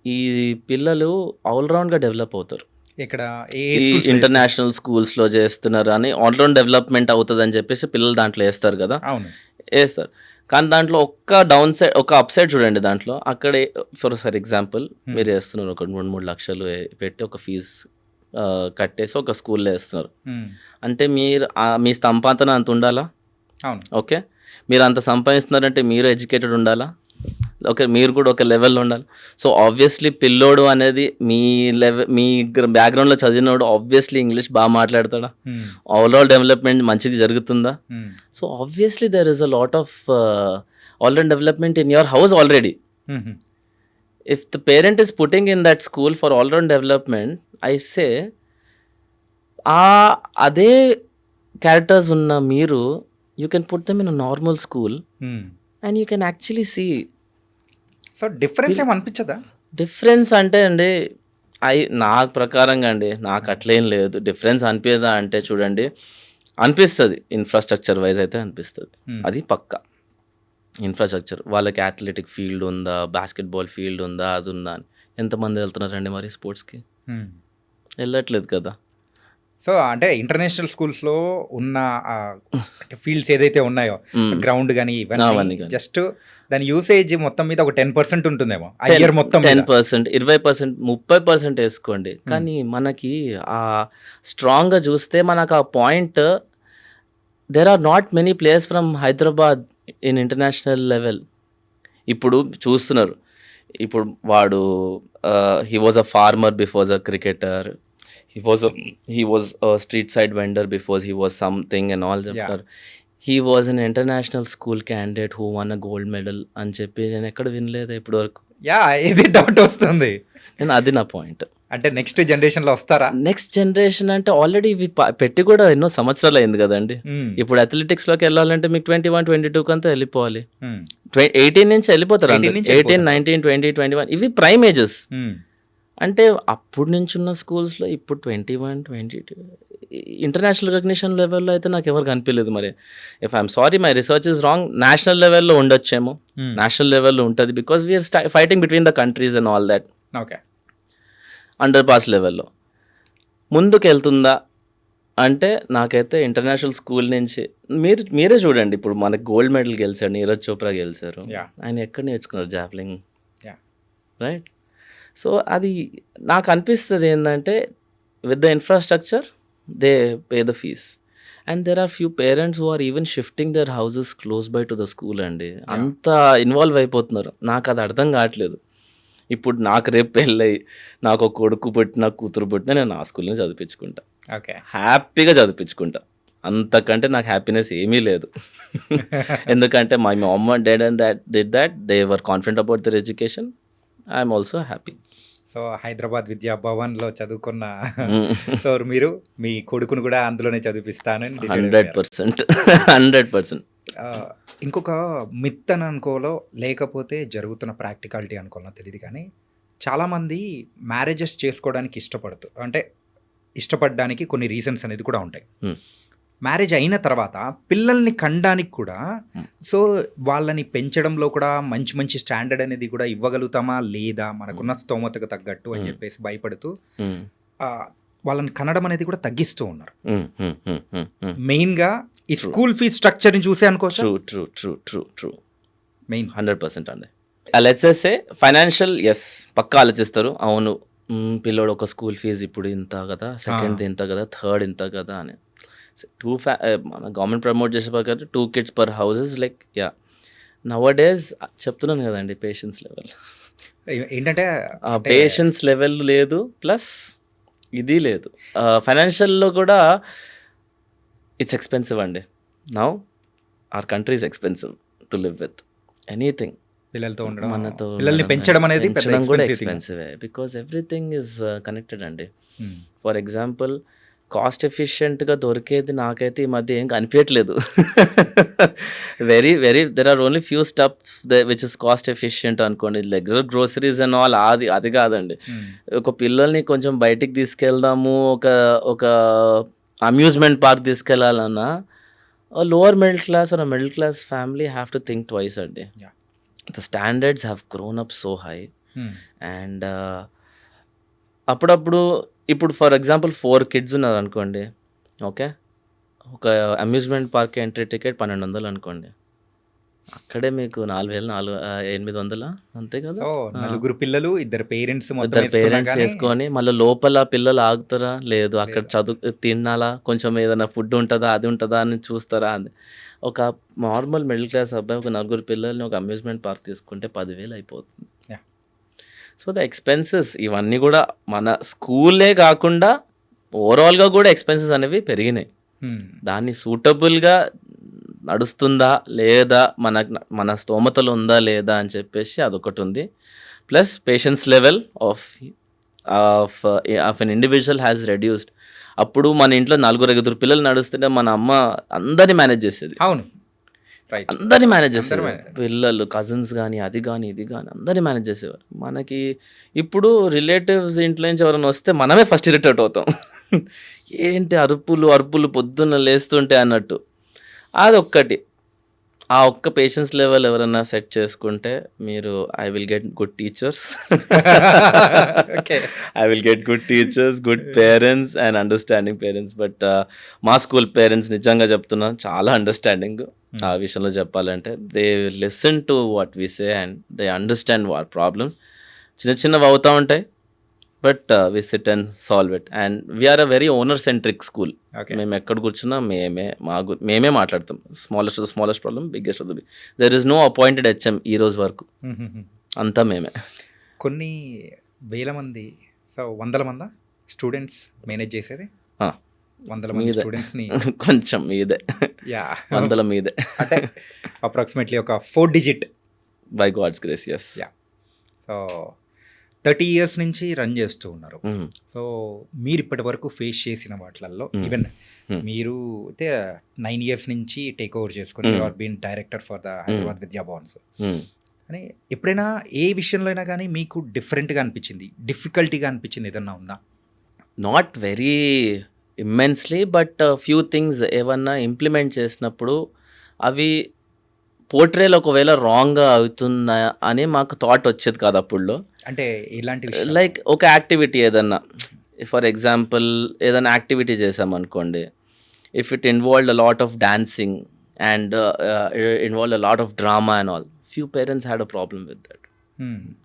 ఈ పిల్లలు ఆల్రౌండ్గా డెవలప్ అవుతారు. ఇక్కడ ఈ ఇంటర్నేషనల్ స్కూల్స్లో చేస్తున్నారు అని ఆల్రౌండ్ డెవలప్మెంట్ అవుతుంది అని చెప్పేసి పిల్లలు దాంట్లో వేస్తారు కదా, వేస్తారు. కానీ దాంట్లో ఒక్క డౌన్ సైడ్, ఒక అప్ సైడ్ చూడండి. దాంట్లో అక్కడే ఫర్ ఎగ్జాంపుల్ మీరు వేస్తున్నారు ఒక 2-3 లక్షలు పెట్టి ఒక ఫీజు కట్టేసి ఒక స్కూల్లో వేస్తున్నారు అంటే మీ సంపాదన అంత ఉండాలా? ఓకే, మీరు అంత సంపాదిస్తున్నారంటే మీరు ఎడ్యుకేటెడ్ ఉండాలా? ఓకే, మీరు కూడా ఒక లెవెల్లో ఉండాలి. సో ఆబ్వియస్లీ పిల్లోడు అనేది మీ బ్యాక్గ్రౌండ్లో చదివినోడు ఆబ్వియస్లీ ఇంగ్లీష్ బాగా మాట్లాడతాడా? ఓవరాల్ డెవలప్మెంట్ మంచిగా జరుగుతుందా? So obviously there is a lot of all round development in your house already. If the parent is putting in that school for all round development, I say అదే characters ఉన్న మీరు, you can put them in a normal school and you can actually see. So difference ఏమి అనిపించదా? Difference అంటే అండి, నాకు ప్రకారంగా అండి, నాకు అట్లేం లేదు. డిఫరెన్స్ అనిపించదా అంటే చూడండి, అనిపిస్తుంది ఇన్ఫ్రాస్ట్రక్చర్ వైజ్ అయితే అనిపిస్తుంది, అది పక్కా. ఇన్ఫ్రాస్ట్రక్చర్, వాళ్ళకి అథ్లెటిక్ ఫీల్డ్ ఉందా, బాస్కెట్బాల్ ఫీల్డ్ ఉందా, అది ఉందా అని. ఎంతమంది వెళ్తున్నారండి మరి స్పోర్ట్స్కి? వెళ్ళట్లేదు కదా. సో అంటే ఇంటర్నేషనల్ స్కూల్స్లో ఉన్న ఫీల్డ్స్ ఏదైతే ఉన్నాయో, గ్రౌండ్ కానీ ఇవన్నీ జస్ట్ దాని యూసేజ్ మొత్తం మీద ఒక 10% ఉంటుందేమో. ఇయర్ మొత్తం 10%, 20%, 30% వేసుకోండి. కానీ మనకి ఆ స్ట్రాంగ్గా చూస్తే మనకు ఆ point, there are not many players from Hyderabad in international level. ఇప్పుడు చూస్తున్నారు, ఇప్పుడు వాడు he was a farmer before a cricketer, he was a street side vendor before he was something and all. He was an international school candidate who won a gold medal అని చెప్పి నేను ఎక్కడ వినలేదు ఇప్పటి వరకు. ఇది డౌట్ వస్తుంది. నేను అది నా పాయింట్. అంటే నెక్స్ట్ జనరేషన్లో వస్తారా? నెక్స్ట్ జనరేషన్ అంటే ఆల్రెడీ ఇవి పెట్టి కూడా ఎన్నో సంవత్సరాలు అయింది కదండి. ఇప్పుడు అథ్లెటిక్స్లోకి వెళ్ళాలంటే మీకు 21, 22 కంతా వెళ్ళిపోవాలి. 18 నుంచి వెళ్ళిపోతారు, 18, 19, 20, 21 ఇవి ప్రైమ్ ఏజెస్. అంటే అప్పుడు నుంచి ఉన్న స్కూల్స్లో ఇప్పుడు 21, 22 ఇంటర్నేషనల్ రికగ్నిషన్ లెవెల్లో అయితే నాకు ఎవరు కనిపించలేదు. మరి if I'm sorry my research is wrong, national లెవెల్లో ఉండొచ్చేమో, నేషనల్ లెవెల్లో ఉంటుంది, because we're fighting between the countries and all that. Okay, under pass లెవెల్లో ముందుకు వెళ్తుందా అంటే నాకైతే ఇంటర్నేషనల్ స్కూల్ నుంచి మీరే చూడండి, ఇప్పుడు మనకు గోల్డ్ మెడల్ గెలిచారు, నీరజ్ చోప్రా గెలిచారు, ఆయన ఎక్కడ నేర్చుకున్నారు జావ్లింగ్, రైట్? సో అది నాకు అనిపిస్తుంది ఏంటంటే with the infrastructure they pay the fees and there are few parents who are even shifting their houses close by to the school అండి. అంత ఇన్వాల్వ్ అయిపోతున్నారు. నాకు అది అర్థం కావట్లేదు. ఇప్పుడు నాకు రేపు పెళ్ళయి నాకు ఒక కొడుకు పుట్టిన కూతురు పుట్టినా నేను ఆ స్కూల్ని చదివించుకుంటా, ఓకే, హ్యాపీగా చదివించుకుంటా. అంతకంటే నాకు హ్యాపీనెస్ ఏమీ లేదు. ఎందుకంటే my mum and dad and that they were confident about their education. I'm also happy. So Hyderabad Vidya భవన్లో చదువుకున్న సో మీరు మీ కొడుకును కూడా అందులోనే చదివిస్తానని 100%. 100%. ఇంకొక మిత్ అని అనుకోలో లేకపోతే జరుగుతున్న ప్రాక్టికాలిటీ అనుకోవాలో తెలియదు, కానీ చాలామంది మ్యారేజెస్ చేసుకోవడానికి ఇష్టపడడానికి కొన్ని రీజన్స్ అనేది కూడా ఉంటాయి. మ్యారేజ్ అయిన తర్వాత పిల్లల్ని కనడానికి కూడా సో వాళ్ళని పెంచడంలో కూడా మంచి మంచి స్టాండర్డ్ అనేది కూడా ఇవ్వగలుగుతామా లేదా మనకున్న స్తోమతకు తగ్గట్టు అని చెప్పేసి భయపడుతూ వాళ్ళని కనడం అనేది కూడా తగ్గిస్తూ ఉన్నారు. మెయిన్గా ఈ స్కూల్ ఫీజ్ స్ట్రక్చర్ని చూసే అనుకోవచ్చు. ట్రూ మెయిన్ 100% అండి. లెట్స్ సే ఫైనాన్షియల్, ఎస్ పక్కా ఆలోచిస్తారు. అవును, పిల్లోడు ఒక స్కూల్ ఫీజు ఇప్పుడు ఇంత కదా, సెకండ్ ఇంత కదా, థర్డ్ ఇంత కదా అని. మన గవర్నమెంట్ ప్రమోట్ చేసే ప్రకారం 2 kids per house is like now days చెప్తున్నాను కదండి, పేషెన్స్ లెవెల్ ఏంటంటే పేషెన్స్ లెవెల్ లేదు, ప్లస్ ఇది లేదు. ఫైనాన్షియల్లో కూడా ఇట్స్ ఎక్స్పెన్సివ్ అండి. Now our country is expensive to live with. Anything పిల్లలతో ఉండడం, మనతో పిల్లల్ని పెంచడం అనేది కూడా ఎక్స్పెన్సివే, బికాస్ ఎవ్రీథింగ్ ఈజ్ కనెక్టెడ్ అండి. ఫర్ ఎగ్జాంపుల్ కాస్ట్ ఎఫిషియెంట్గా దొరికేది నాకైతే ఈ మధ్య ఏం కనిపించట్లేదు. There are only few stuff which is cost efficient అనుకోండి. రెగ్యులర్ గ్రోసరీస్ అండ్ ఆల్ అది కాదండి. ఒక పిల్లల్ని కొంచెం బయటికి తీసుకెళ్దాము, ఒక అమ్యూజ్మెంట్ పార్క్ తీసుకెళ్ళాలన్నా lower middle class or middle class family have to think twice అండి. The standards have grown up so high and అప్పుడప్పుడు ఇప్పుడు ఫర్ ఎగ్జాంపుల్ 4 kids ఉన్నారు అనుకోండి, ఓకే, ఒక అమ్యూజ్మెంట్ పార్క్ ఎంట్రీ టికెట్ 1200 అనుకోండి, అక్కడే మీకు 4,800 అంతే కదా. నలుగురు పిల్లలు, ఇద్దరు పేరెంట్స్ వేసుకొని మళ్ళీ లోపల పిల్లలు ఆగుతారా లేదు, అక్కడ తినాలా, కొంచెం ఏదైనా ఫుడ్ ఉంటుందా, అది ఉంటుందా అని చూస్తారా. అది ఒక నార్మల్ మిడిల్ క్లాస్ అబ్బాయి ఒక 4 పిల్లల్ని ఒక అమ్యూజ్మెంట్ పార్క్ తీసుకుంటే 10,000 అయిపోతుంది. సో ద ఎక్స్పెన్సెస్ ఇవన్నీ కూడా మన స్కూలే కాకుండా ఓవరాల్గా కూడా ఎక్స్పెన్సెస్ అనేవి పెరిగినాయి. దాన్ని సూటబుల్గా నడుస్తుందా లేదా, మన స్తోమతలు ఉందా లేదా అని చెప్పేసి అదొకటి ఉంది. Plus patience level of an individual has reduced. అప్పుడు మన ఇంట్లో 4-5 పిల్లలు నడుస్తుంటే మన అమ్మ అందరినీ మేనేజ్ చేసేది. అవును, అందరినీ మేనేజ్ చేస్తారు, పిల్లలు, కజిన్స్ కానీ అది కానీ ఇది కానీ అందరినీ మేనేజ్ చేసేవారు. మనకి ఇప్పుడు రిలేటివ్స్ ఇంట్లో నుంచి ఎవరైనా వస్తే మనమే ఫస్ట్ ఇరిటేట్ అవుతాం. ఏంటి అరుపులు పొద్దున్న లేస్తుంటే అన్నట్టు. అదొక్కటి. ఆ ఒక్క పేషెన్స్ లెవెల్ ఎవరైనా సెట్ చేసుకుంటే మీరు I will get good teachers, good parents and understanding parents. But మా స్కూల్ పేరెంట్స్ నిజంగా చెప్తున్నాను చాలా అండర్స్టాండింగ్ ఆ విషయంలో చెప్పాలంటే. They listen to what we say and they understand what problems. చిన్నవి అవుతూ ఉంటాయి, but we sit and solve it. And we're a very owner centric school. మేము ఎక్కడ కూర్చున్నా మేమే మాట్లాడతాం. Smallest problem, biggest of the big. There is no appointed HM ఈ రోజు వరకు, అంతా మేమే. కొన్ని వేల మంది, సో 100 మంది స్టూడెంట్స్ మేనేజ్ చేసేది, 100 మంది స్టూడెంట్స్ని కొంచెం మీదే, 100 మీదే, అంటే అప్రాక్సిమేట్లీ ఒక 4 digit by God's grace. Yes. So 30 years నుంచి రన్ చేస్తూ ఉన్నారు. సో మీరు ఇప్పటి వరకు ఫేస్ చేసిన వాటిల్లో ఈవెన్ మీరు అయితే 9 years నుంచి టేక్ ఓవర్ చేసుకుని your been director for the Hyderabad Vidya Bhavans. కానీ ఎప్పుడైనా ఏ విషయంలో అయినా కానీ మీకు డిఫరెంట్గా అనిపించింది, డిఫికల్టీగా అనిపించింది ఏదన్నా ఉందా? Not very immensely. But few things ఏమన్నా ఇంప్లిమెంట్ చేసినప్పుడు అవి పోర్ట్రేల్ ఒకవేళ రాంగ్గా అవుతుందా అని మాకు థాట్ వచ్చేది కాదు అప్పుడులో. అంటే ఇలాంటి లైక్ ఒక యాక్టివిటీ ఏదన్నా, ఫర్ ఎగ్జాంపుల్ ఏదైనా యాక్టివిటీ చేసామనుకోండి, if it involved a lot of dancing and involved a lot of drama and all, few parents had a problem with that.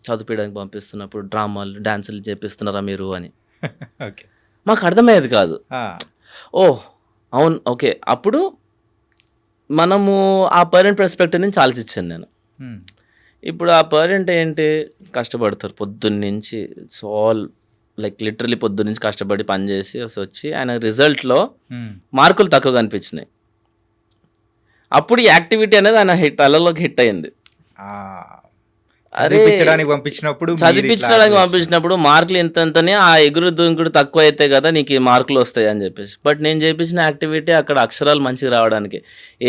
చదివించడానికి పంపిస్తున్నప్పుడు డ్రామాలు డాన్సులు చేపిస్తున్నారా మీరు అని. ఓకే, మాకు అర్థమయ్యేది కాదు. ఓహ్ అవును, ఓకే. అప్పుడు మనము ఆ పేరెంట్ పర్స్పెక్టివ్ నుంచి ఆలోచించాను నేను. ఇప్పుడు ఆ పేరెంట్ ఏంటి, కష్టపడతారు పొద్దున్నుంచి, ఇట్స్ ఆల్ లైక్ లిటరలీ పొద్దున్నుంచి కష్టపడి పనిచేసి వచ్చి ఆయన రిజల్ట్లో మార్కులు తక్కువ కనిపించినాయి. అప్పుడు ఈ యాక్టివిటీ అనేది ఆయన అలలోకి హిట్ అయింది. చదివించడానికి పంపించినప్పుడు మార్కులు ఇంతనే, ఆ ఎగురు దుంకుడు తక్కువ అయితే కదా నీకు ఈ మార్కులు వస్తాయి అని చెప్పేసి. బట్ నేను చేయించిన యాక్టివిటీ అక్కడ అక్షరాలు మంచిగా రావడానికి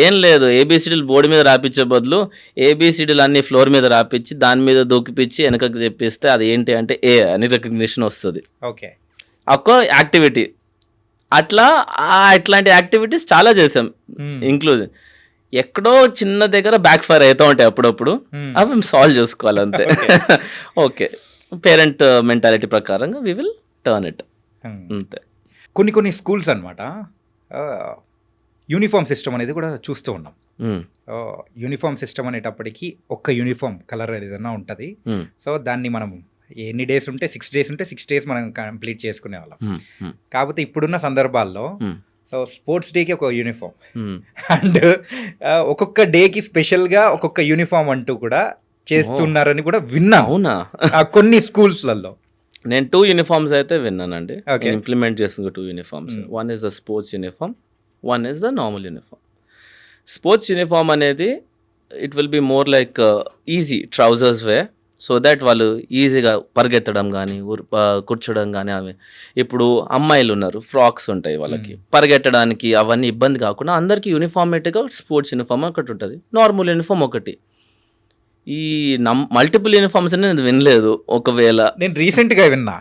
ఏం లేదు, ఏబిసిడీలు బోర్డు మీద రాపించే బదులు ఏబిసిడీలు అన్ని ఫ్లోర్ మీద రాపించి దాని మీద దూకిపించి వెనకకి చెప్పిస్తే అది ఏంటి అంటే ఏ అని రికగ్నిషన్ వస్తుంది. ఓకే, ఒక్క యాక్టివిటీ అట్లా ఇట్లాంటి యాక్టివిటీస్ చాలా చేసాం. ఇంక్లూజివ్ ఎక్కడో చిన్న దగ్గర బ్యాక్ ఫైర్ అవుతూ ఉంటాయి అప్పుడప్పుడు, అవి మేము సాల్వ్ చేసుకోవాలి అంతే. ఓకే, పేరెంట్ మెంటాలిటీ ప్రకారంగా వి విల్ టర్న్ ఇట్ అంతే. కొన్ని స్కూల్స్ అనమాట యూనిఫామ్ సిస్టమ్ అనేది కూడా చూస్తూ ఉన్నాం. యూనిఫామ్ సిస్టమ్ అనేటప్పటికి ఒక్క యూనిఫామ్ కలర్ ఏదైనా ఉంటుంది. సో దాన్ని మనం ఎన్ని డేస్ ఉంటే 6 days ఉంటే 6 days మనం కంప్లీట్ చేసుకునే వాళ్ళం. కాకపోతే ఇప్పుడున్న సందర్భాల్లో సో స్పోర్ట్స్ డేకి ఒక యూనిఫామ్ అండ్ ఒక్కొక్క డేకి స్పెషల్గా ఒక్కొక్క యూనిఫామ్ అంటూ కూడా చేస్తున్నారని కూడా విన్నా. అవునా? కొన్ని స్కూల్స్లలో నేను 2 uniforms అయితే విన్నానండి. ఇంప్లిమెంట్ చేస్తున్న 2 uniforms. One is the sports uniform, one is the normal uniform. Sports uniform అనేది it will be more like easy trousers way, so that వాళ్ళు ఈజీగా పరిగెత్తడం కానీ కూర్చోడం కానీ. అవి ఇప్పుడు అమ్మాయిలు ఉన్నారు, ఫ్రాక్స్ ఉంటాయి వాళ్ళకి, పరిగెత్తడానికి అవన్నీ ఇబ్బంది కాకుండా అందరికీ యూనిఫార్మేట్గా స్పోర్ట్స్ యూనిఫామ్ ఒకటి ఉంటుంది, నార్మల్ యూనిఫామ్ ఒకటి. ఈ మల్టిపుల్ యూనిఫామ్స్ అని నేను వినలేదు. ఒకవేళ నేను రీసెంట్గా విన్నా,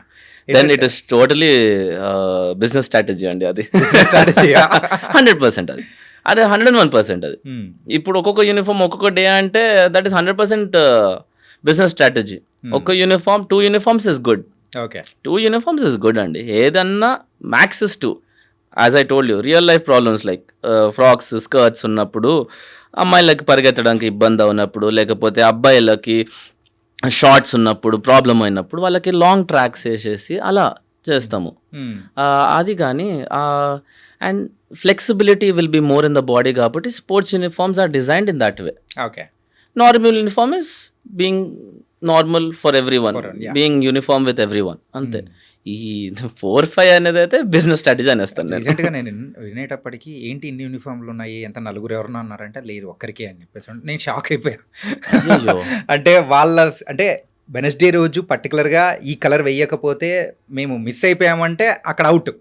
then it is totally business strategy అండి. అది 100% అది 101% అది. ఇప్పుడు ఒక్కొక్క యూనిఫామ్ ఒక్కొక్క డే అంటే దట్ ఈస్ 100% బిజినెస్ స్ట్రాటజీ. ఒక uniform 2 uniforms is good. Okay, 2 uniforms is good అండి. ఏదన్నా max is 2. As I told you, real life problems like frocks, skirts ఉన్నప్పుడు, అమ్మాయిలకి పరిగెత్తడానికి ఇబ్బంది ఉన్నప్పుడు, లేకపోతే అబ్బాయిలకి షార్ట్స్ ఉన్నప్పుడు ప్రాబ్లం అయినప్పుడు వాళ్ళకి లాంగ్ ట్రాక్స్ వేసేసి అలా చేస్తాము. అది కానీ and flexibility will be more in the body కాబట్టి sports uniforms are designed in that way. Okay, normal uniform is being normal for everyone, being uniform with everyone అంతే. ఈ 4-5 అనేది అయితే బిజినెస్ స్ట్రాటజీ అనేస్తాను నేను. రీసెంట్గా నేను వినేటప్పటికీ ఏంటి ఇన్ని యూనిఫామ్లు ఉన్నాయి, ఎంత నలుగురు ఎవరన్నా అన్నారంటే లేదు ఒక్కరికే అని చెప్పేసి నేను షాక్ అయిపోయా. అంటే అంటే వెనస్డే రోజు పర్టికులర్గా ఈ కలర్ వేయకపోతే మేము మిస్ అయిపోయామంటే అక్కడ అవుట్.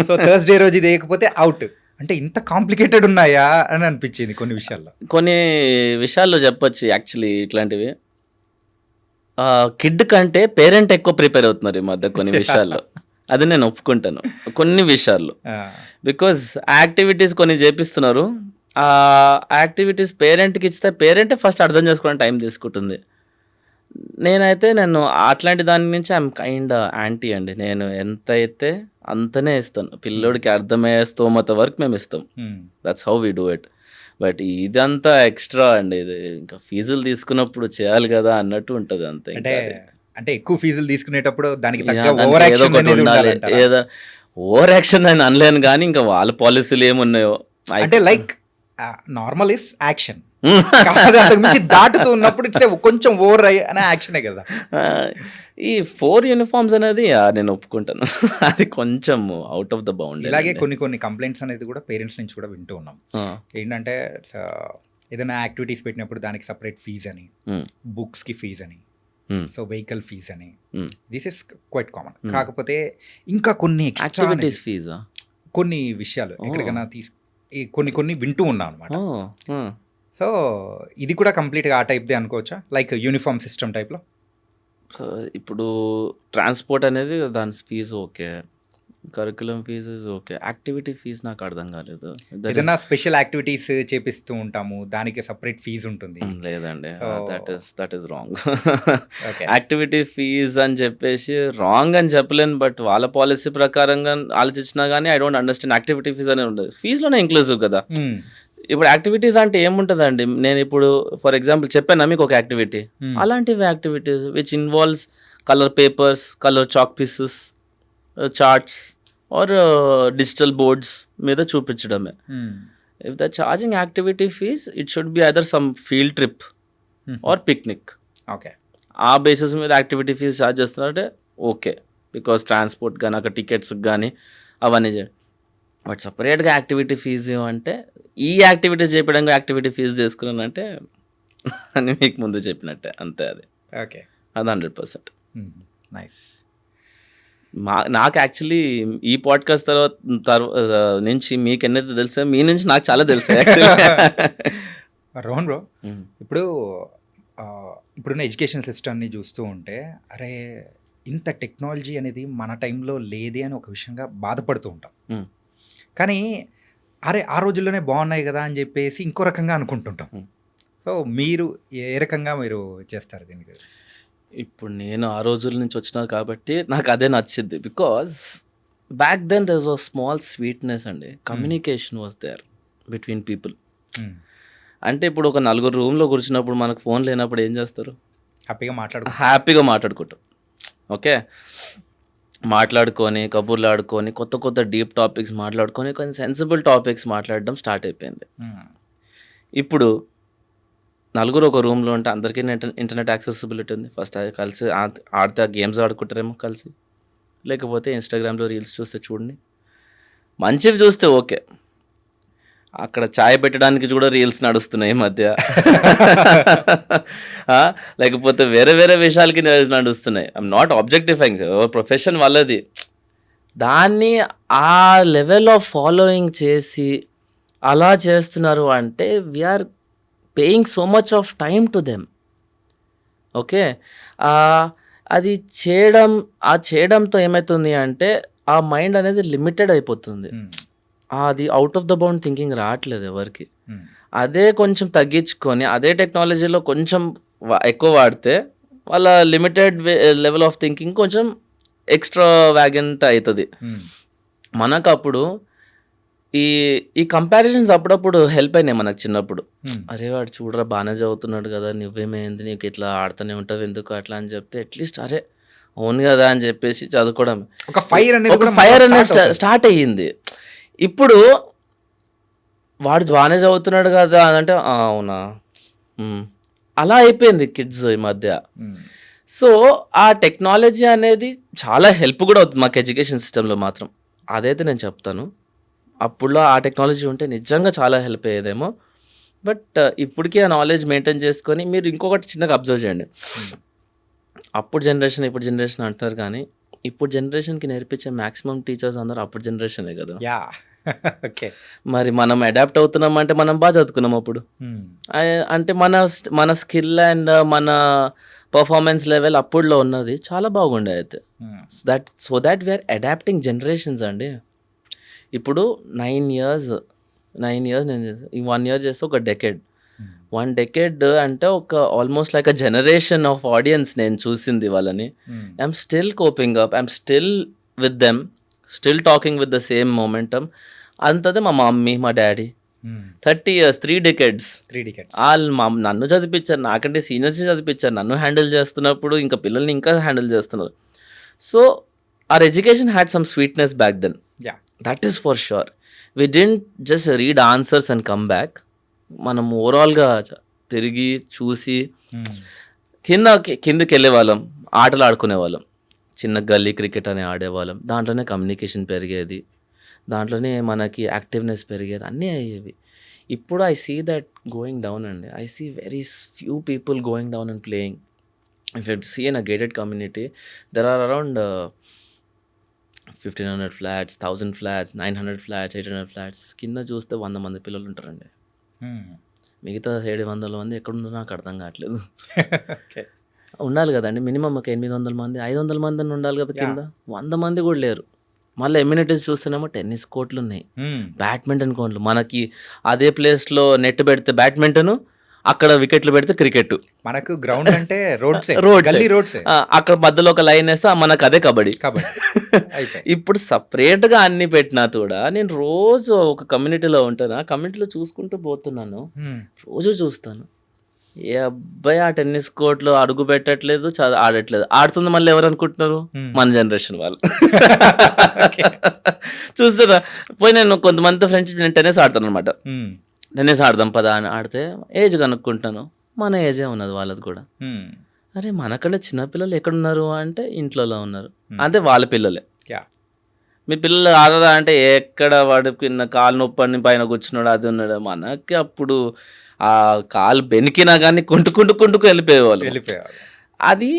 సో థర్స్డే రోజు ఇది వేయకపోతే అవుట్. అంటే ఇంత కాంప్లికేటెడ్ ఉన్నాయా అని అనిపించింది కొన్ని విషయాల్లో చెప్పొచ్చు. యాక్చువల్లీ ఇట్లాంటివి కిడ్ కంటే పేరెంట్ ఎక్కువ ప్రిపేర్ అవుతున్నారు ఈ మధ్య కొన్ని విషయాల్లో. అది నేను ఒప్పుకుంటాను కొన్ని విషయాల్లో. బికాజ్ యాక్టివిటీస్ కొన్ని చేపిస్తున్నారు, ఆ యాక్టివిటీస్ పేరెంట్కి ఇస్తే పేరెంటే ఫస్ట్ అర్థం చేసుకోవడానికి టైం తీసుకుంటుంది. నేను అట్లాంటి దాని నుంచి ఐఎమ్ కైండ్ యాంటీ అండి. నేను ఎంత అయితే అంతనే ఇస్తాను, పిల్లోడికి అర్థమయ్యే స్తోమత వరకు మేము ఇస్తాం. That's how we do it. But ఇదంతా ఎక్స్ట్రా అండి, ఇది ఇంకా ఫీజులు తీసుకున్నప్పుడు చేయాలి కదా అన్నట్టు ఉంటుంది అంతే. అంటే ఎక్కువ ఫీజులు తీసుకునేటప్పుడు దానికి ఓవర్ యాక్షన్ అని అనలేను కానీ ఇంకా వాళ్ళ పాలసీలు ఏమున్నాయో అంటే లైక్ నార్మల్ ఇస్ యాక్షన్ దాటుతూ ఉన్నప్పుడు కొంచెం ఓవర్ అనే యాక్షనే కదా. ఈ 4 uniforms అనేది నేను ఒప్పుకుంటాను, అది కొంచెం అవుట్ ఆఫ్ ద బౌండ్. ఇలాగే కొన్ని కంప్లైంట్స్ అనేది కూడా పేరెంట్స్ నుంచి కూడా వింటూ ఉన్నాం. ఏంటంటే ఏదైనా యాక్టివిటీస్ పెట్టినప్పుడు దానికి సపరేట్ ఫీజ్ అని, బుక్స్కి ఫీజ్ అని, సో వెహికల్ ఫీజ్ అని, దిస్ ఇస్ క్వైట్ కామన్. కాకపోతే ఇంకా కొన్ని యాక్టివిటీస్ ఫీజా కొన్ని విషయాలు ఎక్కడికైనా కొన్ని వింటూ ఉన్నాం అనమాట. సో ఇది కూడా కంప్లీట్గా ఆ టైప్దే అనుకోవచ్చా, లైక్ యూనిఫామ్ సిస్టమ్ టైప్లో? ఇప్పుడు ట్రాన్స్పోర్ట్ అనేది దాని fee okay, curriculum fee is okay. Activity fee నాకు అర్థం కాలేదు. ఏదైనా స్పెషల్ యాక్టివిటీస్ చేపిస్తూ ఉంటాము, దానికి సెపరేట్ ఫీజు ఉంటుంది. లేదండి, that is wrong. Okay. Activity fee అని చెప్పేసి రాంగ్ అని చెప్పలేను, బట్ వాళ్ళ పాలసీ ప్రకారంగా ఆలోచించినా కానీ I don't understand. Activity fee అనేది ఉండదు, ఫీజులోనే ఇంక్లూజివ్ కదా. ఇప్పుడు యాక్టివిటీస్ అంటే ఏముంటుందండి, నేను ఇప్పుడు ఫర్ ఎగ్జాంపుల్ చెప్పాను మీకు ఒక యాక్టివిటీ, అలాంటివి activities which involves colour papers, colour chalk pieces, charts or digital boards మీద చూపించడమే. If the charging activity fees it should be either some field trip or picnic. Okay. ఆ బేసిస్ మీద activity fees charge చేస్తున్నారంటే okay, because transport కానీ అక్కడ టికెట్స్కి కానీ అవన్నీ చేయండి. బట్ సపరేట్గా యాక్టివిటీ ఫీజు అంటే ఈ యాక్టివిటీస్ చేయడానికి యాక్టివిటీ ఫీజు చేసుకున్నానంటే అని మీకు ముందు చెప్పినట్టే, అంతే. అది ఓకే, అది 100%. నైస్. నాకు యాక్చువల్లీ ఈ పాడ్కాస్ట్ తర్వాత నుంచి మీకు ఎన్నైతే తెలుసా, మీ నుంచి నాకు చాలా తెలుసు యాక్చువల్లీ. రోహన్ బ్రో, ఇప్పుడున్న ఎడ్యుకేషన్ సిస్టమ్ని చూస్తూ ఉంటే అరే ఇంత టెక్నాలజీ అనేది మన టైంలో లేదే అని ఒక విషయంగా బాధపడుతూ ఉంటాం. కానీ అరే ఆ రోజుల్లోనే బాగున్నాయి కదా అని చెప్పేసి ఇంకో రకంగా అనుకుంటుంటాం. సో మీరు ఏ రకంగా మీరు చేస్తారు దీనికి? ఇప్పుడు నేను ఆ రోజుల నుంచి వచ్చినా కాబట్టి నాకు అదే నచ్చింది, because back then there was a small sweetness అండి. Communication was there between people. అంటే ఇప్పుడు ఒక నలుగురు రూమ్లో కూర్చున్నప్పుడు మనకు ఫోన్ లేనప్పుడు ఏం చేస్తారు? హ్యాపీగా మాట్లాడుకుంటాం. ఓకే, మాట్లాడుకొని కబుర్లు ఆడుకొని కొత్త కొత్త డీప్ టాపిక్స్ మాట్లాడుకొని కొన్ని సెన్సిబుల్ టాపిక్స్ మాట్లాడడం స్టార్ట్ అయిపోయింది. ఇప్పుడు నలుగురు ఒక రూమ్లో ఉంటే అందరికీ ఇంటర్నెట్ యాక్సెసిబిలిటీ ఉంది. ఫస్ట్ కలిసి ఆడితే గేమ్స్ ఆడుకుంటారేమో కలిసి, లేకపోతే ఇన్స్టాగ్రామ్లో రీల్స్ చూస్తే చూడండి, మంచివి చూస్తే ఓకే, అక్కడ ఛాయ్ పెట్టడానికి కూడా రీల్స్ నడుస్తున్నాయి ఈ మధ్య. లేకపోతే వేరే వేరే విషయాలకి నడుస్తున్నాయి. ఐఎమ్ నాట్ ఆబ్జెక్టిఫైయింగ్, ప్రొఫెషన్ వాళ్ళది. దాన్ని ఆ లెవెల్ ఆఫ్ ఫాలోయింగ్ చేసి అలా చేస్తున్నారు అంటే we are paying so much of time to them. Okay, అది చేయడంతో ఏమవుతుంది అంటే ఆ మైండ్ అనేది లిమిటెడ్ అయిపోతుంది. అది out of the bound thinking రావట్లేదు ఎవరికి. అదే కొంచెం తగ్గించుకొని అదే టెక్నాలజీలో కొంచెం ఎక్కువ వాడితే వాళ్ళ లిమిటెడ్ లెవెల్ ఆఫ్ థింకింగ్ కొంచెం ఎక్స్ట్రా వ్యాగెంట్ అవుతుంది. మనకు అప్పుడు ఈ కంపారిజన్స్ అప్పుడప్పుడు హెల్ప్ అయినాయి మనకు చిన్నప్పుడు. అరే వాడు చూడరా బాగానే చదువుతున్నాడు కదా, నువ్వేమైంది, నీకు ఇట్లా ఆడుతూనే ఉంటావు ఎందుకు అట్లా అని చెప్తే అట్లీస్ట్ అరే అవును కదా అని చెప్పేసి చదువుకోవడం, ఒక ఫైర్ అనేది స్టార్ట్ అయ్యింది. ఇప్పుడు వాడు బాగానే చదువుతున్నాడు కదా అని అంటే అవునా, అలా అయిపోయింది కిడ్స్ ఈ మధ్య. సో ఆ టెక్నాలజీ అనేది చాలా హెల్ప్ కూడా అవుతుంది మాకు ఎడ్యుకేషన్ సిస్టంలో మాత్రం, అదైతే నేను చెప్తాను. అప్పుడులో ఆ టెక్నాలజీ ఉంటే నిజంగా చాలా హెల్ప్ అయ్యేదేమో. బట్ ఇప్పటికీ ఆ నాలెడ్జ్ మెయింటైన్ చేసుకొని మీరు ఇంకొకటి చిన్నగా అబ్జర్వ్ చేయండి. అప్పుడు జనరేషన్ ఇప్పుడు జనరేషన్ అంటారు కానీ ఇప్పుడు జనరేషన్కి నేర్పించే మ్యాక్సిమం టీచర్స్ అందరూ అప్పుడు జనరేషనే కదా. ఓకే, మరి మనం అడాప్ట్ అవుతున్నాం అంటే మనం బాగా చదువుకున్నాం అప్పుడు. అంటే మన స్కిల్ అండ్ మన పర్ఫార్మెన్స్ లెవెల్ అప్పుడులో ఉన్నది చాలా బాగుండే. అయితే so that we are adapting generations అండి. ఇప్పుడు 9 years నేను చేస్తాను, ఈ 1 year చేస్తే ఒక డెకేడ్. 1 decade అంటే ఒక almost like a generation of audience నేను చూసింది వాళ్ళని. I'm still coping up, I'm still with them, still talking with the same momentum. అంతదే మా మమ్మీ మా డాడీ 30 years 3 decades వాళ్ళు నన్ను చదివించారు, నాకంటే సీనియర్స్ చదివించారు, నన్ను హ్యాండిల్ చేస్తున్నప్పుడు ఇంకా పిల్లల్ని ఇంకా హ్యాండిల్ చేస్తున్నారు. So our education had some sweetness back then. That is for sure. We didn't just read answers and come back. మనం ఓవరాల్గా తిరిగి చూసి కిందకి వెళ్ళే వాళ్ళం, ఆటలు ఆడుకునే వాళ్ళం, చిన్న గల్లీ క్రికెట్ అని ఆడేవాళ్ళం. దాంట్లోనే కమ్యూనికేషన్ పెరిగేది, దాంట్లోనే మనకి యాక్టివ్నెస్ పెరిగేది, అన్నీ అయ్యేవి. ఇప్పుడు I see that going down అండి. I see very few people going down and playing. If you see in a gated community there are around 1500 flats, 1000 flats, 900 flats, 800 flats. కింద చూస్తే 100 మంది పిల్లలు ఉంటారండి. మిగతా 700 మంది ఎక్కడుందో నాకు అర్థం కావట్లేదు. ఉండాలి కదండి మినిమం ఒక 800 మంది 500 మంది అని ఉండాలి కదా కింద. 100 మంది కూడా లేరు. మళ్ళీ ఎమ్యూనిటీస్ చూస్తేనేమో టెన్నిస్ కోర్ట్లు ఉన్నాయి, బ్యాడ్మింటన్ కోర్ట్లు. మనకి అదే ప్లేస్లో నెట్ పెడితే బ్యాడ్మింటన్, అక్కడ వికెట్లు పెడితే క్రికెట్. మనకు గ్రౌండ్ అంటే రోడ్స్, అక్కడ మధ్యలో ఒక లైన్ వేస్తే మనకు అదే కబడ్డీ. ఇప్పుడు సపరేట్గా అన్ని పెట్టినా కూడా నేను రోజు ఒక కమ్యూనిటీలో ఉంటాను, ఆ కమ్యూనిటీలో చూసుకుంటూ పోతున్నాను, రోజు చూస్తాను. ఏ అబ్బాయి ఆ టెన్నిస్ కోర్ట్లో అడుగు పెట్టట్లేదు, ఆడట్లేదు. ఆడుతుంది మళ్ళీ ఎవరు అనుకుంటున్నారు? మన జనరేషన్ వాళ్ళు. చూస్తారా పోయి నేను కొంతమంది ఫ్రెండ్స్, నేను టెన్నిస్ ఆడతాను అనమాట. టెన్నిస్ ఆడదాం పదా అని ఆడితే ఏజ్ కనుక్కుంటాను, మన ఏజే ఉన్నది వాళ్ళది కూడా. అరే మనకంటే చిన్నపిల్లలు ఎక్కడున్నారు అంటే ఇంట్లో ఉన్నారు, అంటే వాళ్ళ పిల్లలే. మీ పిల్లలు ఆడరా అంటే ఎక్కడ వాడికి కాలు నొప్పి పైన కూర్చున్నాడు, అది ఉన్నాడు. మనకి అప్పుడు ఆ కాలు బెనికినా కానీ కుంటుకు వెళ్ళిపోయేవాళ్ళు. అది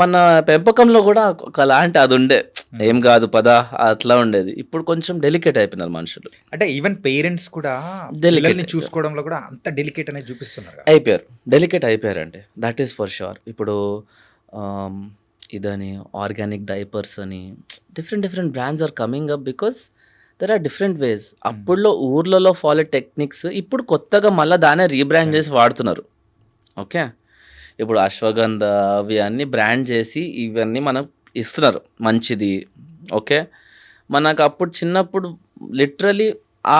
మన పెంపకంలో కూడా ఒకలాంటి అది ఉండే, ఏం కాదు పదా అట్లా ఉండేది. ఇప్పుడు కొంచెం డెలికేట్ అయిపోయినారు మనుషులు. అంటే ఈవెన్ పేరెంట్స్ కూడా చూసుకోవడంలో కూడా అంత డెలికేట్ అనేది చూపిస్తున్నారు, డెలికేట్ అయిపోయారంటే దట్ ఈస్ ఫర్ షూర్. ఇప్పుడు ఇదని ఆర్గానిక్ డైపర్స్ అని different brands are coming up because there are different ways. అప్పుడులో ఊర్లలో ఫాలో టెక్నిక్స్ ఇప్పుడు కొత్తగా మళ్ళీ దాన్ని రీబ్రాండ్ చేసి వాడుతున్నారు. ఓకే, ఇప్పుడు అశ్వగంధ అవి అన్నీ బ్రాండ్ చేసి ఇవన్నీ మనం ఇస్తున్నారు, మంచిది. ఓకే, మనకు అప్పుడు చిన్నప్పుడు లిటరలీ ఆ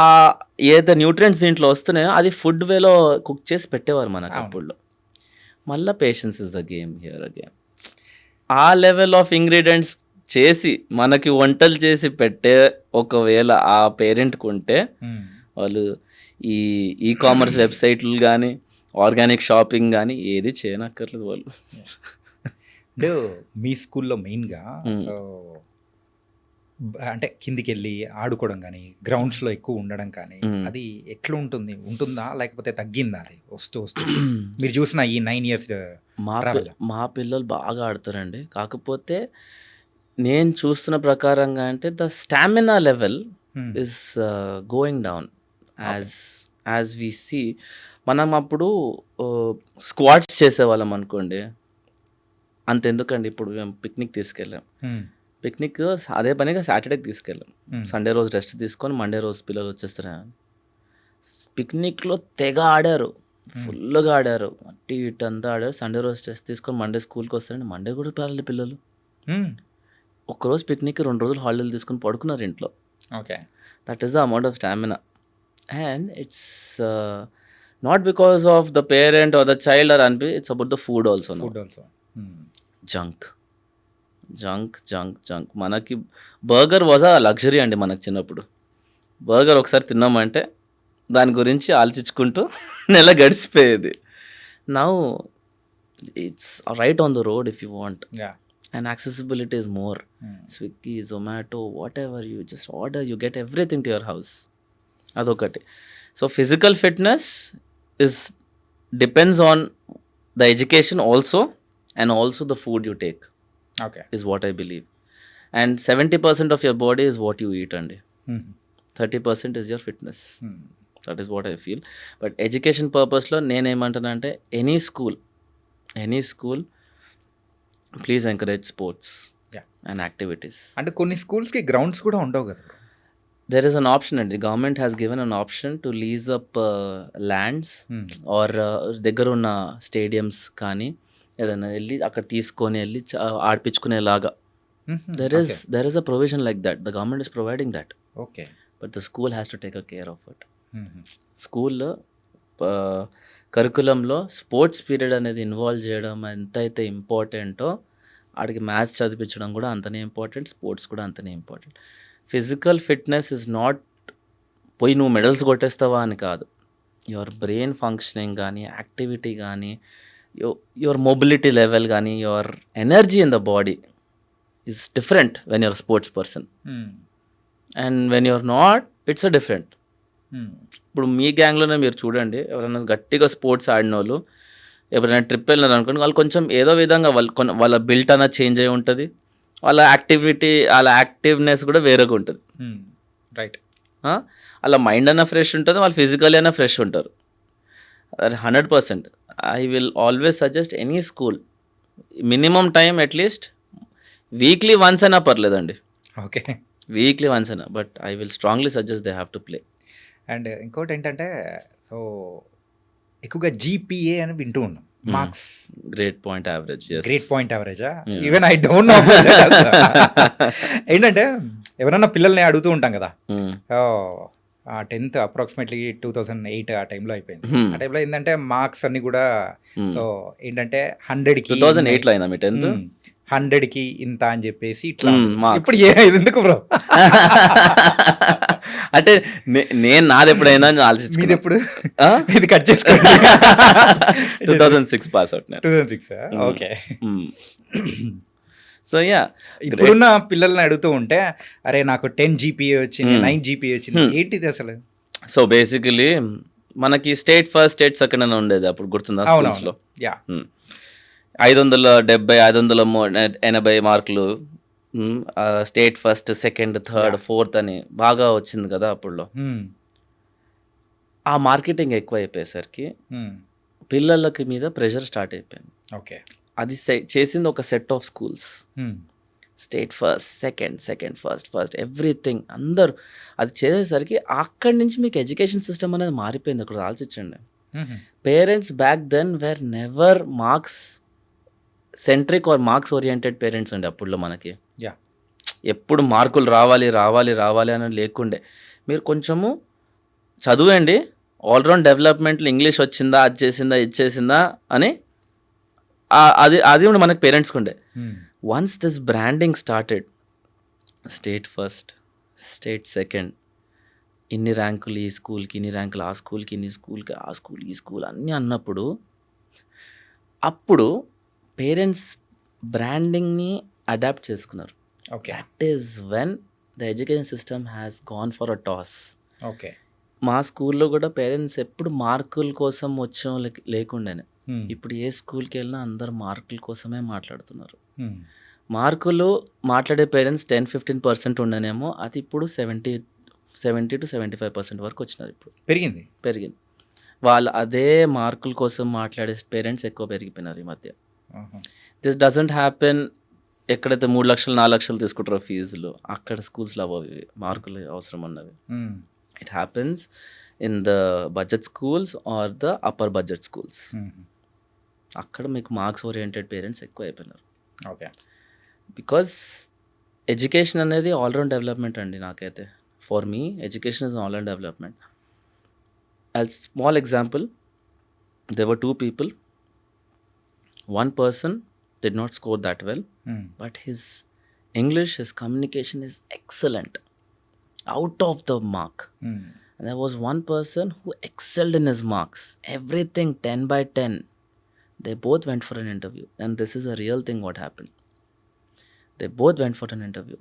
ఏదో న్యూట్రియంట్స్ దీంట్లో వస్తున్నాయో అది ఫుడ్ వేలో కుక్ చేసి పెట్టేవారు మనకు అప్పుడులో. మళ్ళీ patience is the game here again. ఆ లెవెల్ ఆఫ్ ఇంగ్రీడియంట్స్ చేసి మనకి వంటలు చేసి పెట్టే ఒకవేళ ఆ పేరెంట్కి ఉంటే వాళ్ళు ఈ కామర్స్ వెబ్సైట్లు కానీ ఆర్గానిక్ షాపింగ్ కానీ ఏది చేయనక్కర్లేదు వాళ్ళు. అంటే మీ స్కూల్లో మెయిన్గా అంటే కిందికి వెళ్ళి ఆడుకోవడం కానీ గ్రౌండ్స్లో ఎక్కువ ఉండడం కానీ అది ఎట్లా ఉంటుందా లేకపోతే తగ్గిందా? అది వస్తూ మీరు చూసిన ఈ 9 years మా పిల్లలు బాగా ఆడతారండి. కాకపోతే నేను చూస్తున్న ప్రకారంగా అంటే the stamina level is going down as we see. మనం అప్పుడు స్క్వాట్స్ చేసేవాళ్ళం అనుకోండి, అంతెందుకండి ఇప్పుడు మేము పిక్నిక్ తీసుకెళ్ళాం. పిక్నిక్ అదే పనిగా సాటర్డేకి తీసుకెళ్ళాం. సండే రోజు రెస్ట్ తీసుకొని మండే రోజు పిల్లలు వచ్చేస్తారు. పిక్నిక్లో తెగ ఆడారు, ఫుల్గా ఆడారు, అటు ఇటు అంతా ఆడారు. సండే రోజు రెస్ట్ తీసుకొని మండే స్కూల్కి వస్తారండి. మండే కూడా పిల్లలు పిల్లలు ఒక్కరోజు పిక్నిక్ 2 రోజులు హాలిడేలు తీసుకొని పడుకున్నారు ఇంట్లో. Okay, that is the amount of stamina. And it's not because of the parent or the child or అనిపి, it's about the food also. Junk. మనకి బర్గర్ వాజ్ అ లగ్జరీ అండి మనకు చిన్నప్పుడు. బర్గర్ ఒకసారి తిన్నామంటే దాని గురించి ఆలోచించుకుంటూ నెల గడిచిపోయేది. Now it's right on the road if you want. And accessibility is more. Swiggy, Zomato, whatever, you just order, you get everything to your house. Adokati. So physical fitness depends on the education also, and also the food you take. Okay, is what I believe. And 70% of your body is what you eat, and 30% is your fitness. That is what I feel. But education purpose lo nenu emantanante, any school please encourage sports and activities. అంటే కొన్ని స్కూల్స్కి grounds కూడా ఉండవు కదా. There is an option అండి, government has given an option to lease up lands or దగ్గర ఉన్న stadiums కానీ ఏదైనా వెళ్ళి అక్కడ తీసుకొని వెళ్ళి ఆడిపించుకునేలాగా. There is a provision like that. The government is providing that. Okay, but the school has to take a care of it. స్కూల్లో కరికులంలో స్పోర్ట్స్ పీరియడ్ అనేది ఇన్వాల్వ్ చేయడం ఎంతైతే ఇంపార్టెంటో, ఆడికి మ్యాథ్స్ చదివించడం కూడా అంతనే ఇంపార్టెంట్, స్పోర్ట్స్ కూడా అంతనే important. Physical fitness is not పోయి నువ్వు మెడల్స్ కొట్టేస్తావా అని కాదు. యువర్ బ్రెయిన్ ఫంక్షనింగ్ కానీ, యాక్టివిటీ కానీ, యువర్ మొబిలిటీ లెవెల్ కానీ, your energy in the body is different when your sports person. And when your not, it's a different. ఇప్పుడు మీ గ్యాంగ్లోనే మీరు చూడండి, ఎవరైనా గట్టిగా స్పోర్ట్స్ ఆడిన వాళ్ళు ఎవరైనా ట్రిప్ వెళ్ళినారు అనుకోండి, వాళ్ళు కొంచెం ఏదో విధంగా వాళ్ళ బిల్ట్ అనేది చేంజ్ అయి ఉంటుంది, వాళ్ళ యాక్టివిటీ, వాళ్ళ యాక్టివ్నెస్ కూడా వేరేగా ఉంటుంది. రైట్. వాళ్ళ మైండ్ అయినా ఫ్రెష్ ఉంటుంది, వాళ్ళు ఫిజికల్ అయినా ఫ్రెష్ ఉంటారు. 100%. I will always suggest any school minimum time at least weekly once అయినా పర్లేదండి, ఓకే. వీక్లీ వన్స్ అయినా, but I will strongly suggest they have to play. And ఇంకోటి ఏంటంటే సో ఎక్కువగా జీపీఏ అని వింటూ ఉన్నాం, marks great point average. Great point యావరేజా, ఈవెన్ ఐ డోంట్ నో. ఏంటంటే ఎవరన్నా పిల్లల్ని అడుగుతూ ఉంటాం కదా, 10th అప్రాక్సిమేట్లీ 2008 ఆ టైంలో అయిపోయింది. ఆ టైంలో ఏంటంటే మార్క్స్ అన్ని కూడా సో ఏంటంటే 100కి 2008లో అయిందా మీ 10th? 100కి ఇంత అని చెప్పేసి ఇట్లా. marks. ఇప్పుడు ఇది ఎందుకు బ్రో? అంటే నేను నాది ఎప్పుడైనా మీది ఆలోచించుకున్నాను. ఎప్పుడు ఇది కట్ చేసుకోండి. 2006 pass out. 2006 okay. So yeah, ఇప్పుడున్న పిల్లల్ని అడుగుతూ ఉంటే అరే నాకు 10 జీపీఏ వచ్చింది, 9 జీపీఏ వచ్చింది, ఏంటిది అసలు? సో బేసికలీ మనకి స్టేట్ ఫస్ట్ స్టేట్ సెకండ్ అని ఉండేది అప్పుడు, గుర్తుందా స్కూల్స్ లో? యా, 570 580 మార్కులు, state first second third fourth అని బాగా వచ్చింది కదా అప్పుడులో. ఆ మార్కెటింగ్ ఎక్కువ అయిపోయేసరికి పిల్లలకి మీద ప్రెషర్ స్టార్ట్ అయిపోయింది. ఓకే. అది చేసింది ఒక set of schools, state first second first everything అందరు అది చేసేసరికి అక్కడి నుంచి మీకు ఎడ్యుకేషన్ సిస్టమ్ అనేది మారిపోయింది. అక్కడ ఆలోచించండి, parents back then were never marks centric or marks oriented parents అండి అప్పుడులో మనకి. ఎప్పుడు మార్కులు రావాలి అని లేకుండే. మీరు కొంచెము చదువండి, ఆల్రౌండ్ డెవలప్మెంట్లో ఇంగ్లీష్ వచ్చిందా, అది చేసిందా, ఇది చేసిందా అని అది మనకి పేరెంట్స్కి ఉండే. Once this branding started, state first state second, ఇన్ని ర్యాంకులు ఈ స్కూల్కి, ఇన్ని ర్యాంకులు ఆ స్కూల్కి, ఇన్ని స్కూల్కి ఆ స్కూల్ ఈ స్కూల్ అన్నీ అన్నప్పుడు అప్పుడు పేరెంట్స్ బ్రాండింగ్ని అడాప్ట్ చేసుకున్నారు. Okay. That is when the education system has gone for a toss. Okay. మా స్కూల్లో కూడా పేరెంట్స్ ఎప్పుడు మార్కుల కోసం వచ్చాం లేకుండానే, ఇప్పుడు ఏ స్కూల్కి వెళ్ళినా అందరు మార్కుల కోసమే మాట్లాడుతున్నారు. మార్కులు మాట్లాడే పేరెంట్స్ 10-15% ఉండనేమో, అది ఇప్పుడు 70 to 75% వరకు వచ్చినారు. ఇప్పుడు పెరిగింది. వాళ్ళు అదే మార్కుల కోసం మాట్లాడే పేరెంట్స్ ఎక్కువ పెరిగిపోయినారు ఈ మధ్య. దిస్ డజంట్ హ్యాపెన్ ఎక్కడైతే 3 లక్షలు 4 లక్షలు తీసుకుంటారో ఫీజులు, అక్కడ స్కూల్స్లో అవ్వవి మార్కులు అవసరం ఉన్నవి. It happens in the budget schools or the upper budget schools. అక్కడ మీకు మార్క్స్ ఓరియంటెడ్ పేరెంట్స్ ఎక్కువ అయిపోయినారు. ఓకే. బికాస్ ఎడ్యుకేషన్ అనేది ఆల్రౌండ్ డెవలప్మెంట్ అండి. నాకైతే for me education is all round development. as small example, there were 2 people. One person did not score that well, but his English, his communication is excellent, out of the mark. And there was one person who excelled in his marks, everything 10 by 10. They both went for an interview, and this is a real thing what happened. They both went for an interview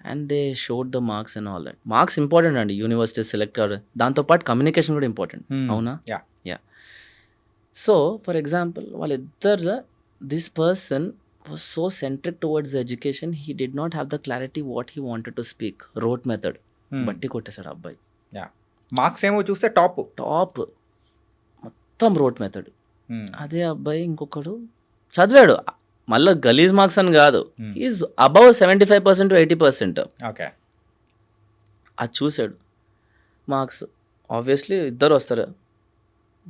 and they showed the marks and all that. Marks important and university select దాంతో పాటు communication కూడా important, అవునా? Yeah. So for example వాళ్ళిద్దరు, this person was so centric towards education, he did not have the clarity what he wanted to speak. Wrote method బట్టి కొట్టేశాడు అబ్బాయి. Marks ఏమో చూస్తే టాప్ మొత్తం రోట్ మెథడ్. అదే అబ్బాయి ఇంకొకడు చదివాడు, మళ్ళీ గలీజ్ మార్క్స్ అని కాదు, ఈజ్ అబౌవ్ 75% to 80%. ఓకే. అది చూశాడు మార్క్స్, ఆబ్వియస్లీ ఇద్దరు వస్తారు,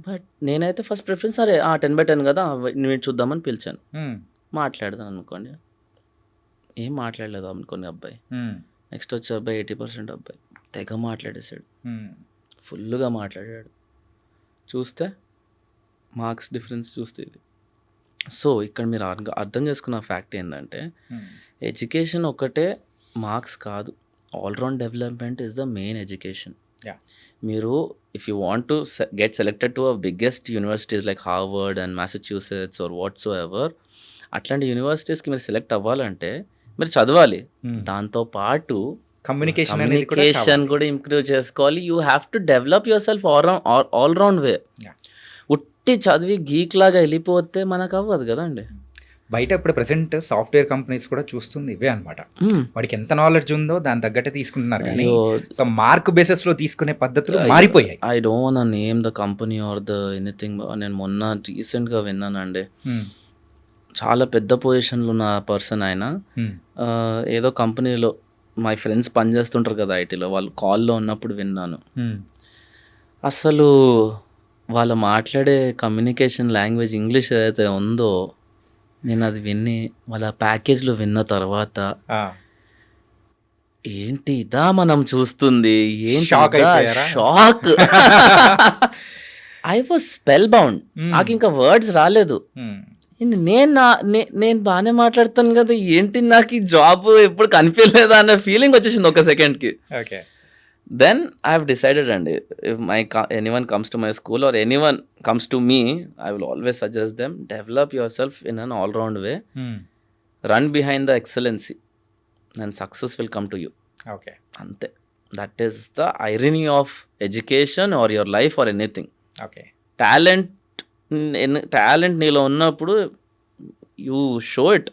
బట్ నేనైతే ఫస్ట్ ప్రిఫరెన్స్ సరే 10 by 10 కదా నేను చూద్దామని పిలిచాను. మాట్లాడదాం అనుకోండి, ఏం మాట్లాడలేదు అనుకోండి అబ్బాయి. నెక్స్ట్ వచ్చే అబ్బాయి 80% అబ్బాయి తెగ మాట్లాడేశాడు, ఫుల్గా మాట్లాడాడు. చూస్తే మార్క్స్ డిఫరెన్స్ చూస్తే ఇది. సో ఇక్కడ మీరు అర్థం చేసుకున్న ఫ్యాక్ట్ ఏంటంటే ఎడ్యుకేషన్ ఒకటే మార్క్స్ కాదు, all round development is the main education. మీరు if you want to get selected to biggest universities like Harvard and Massachusetts or what's ever, అట్లాంటి యూనివర్సిటీస్కి మీరు సెలెక్ట్ అవ్వాలంటే మీరు చదవాలి, దాంతోపాటు కమ్యూనికేషన్ కూడా ఇంప్రూవ్ చేసుకోవాలి. You have to develop yourself all round way. ఉట్టి చదివి గీక్ లాగా వెళ్ళిపోతే మనకు అవ్వదు కదండి. బయట ఇప్పుడు ప్రెసెంట్ సాఫ్ట్వేర్ కంపెనీస్ కూడా చూస్తుంది ఇవే అనమాట. వాడికి ఎంత నాలెడ్జ్ ఉందో దాని తగ్గట్టే తీసుకుంటున్నారు, కానీ సో మార్క్ బేసిస్ లో తీసుకునే పద్ధతులు మారిపోయాయి. I don't want name the company or the anything. నేను మొన్న రీసెంట్గా విన్నానండి, చాలా పెద్ద పొజిషన్లో ఉన్న పర్సన్ ఆయన. ఏదో కంపెనీలో మై ఫ్రెండ్స్ పనిచేస్తుంటారు కదా ఐటీలో, వాళ్ళు కాల్లో ఉన్నప్పుడు విన్నాను. అసలు వాళ్ళు మాట్లాడే కమ్యూనికేషన్ లాంగ్వేజ్ ఇంగ్లీష్ ఏదైతే ఉందో, నేను అది విని వాళ్ళ ప్యాకేజ్లో విన్న తర్వాత ఏంటి ఇదా మనం చూస్తుంది, ఏంటి shock. I was spell bound. నాకు ఇంకా వర్డ్స్ రాలేదు. నేను బాగానే మాట్లాడతాను కదా, ఏంటి నాకు ఈ జాబ్ ఎప్పుడు కనిపించలేదా అన్న ఫీలింగ్ వచ్చేసింది ఒక సెకండ్కి. దెన్ ఐ హ్యావ్ డిసైడెడ్ అండి, if anyone comes to my school or anyone comes to me, I will always suggest them, develop yourself in an all round way, run behind the excellency and success will come to you. Okay, అంతే. That is the irony of education or your life or anything. Okay, talent నీలో ఉన్నప్పుడు you show it,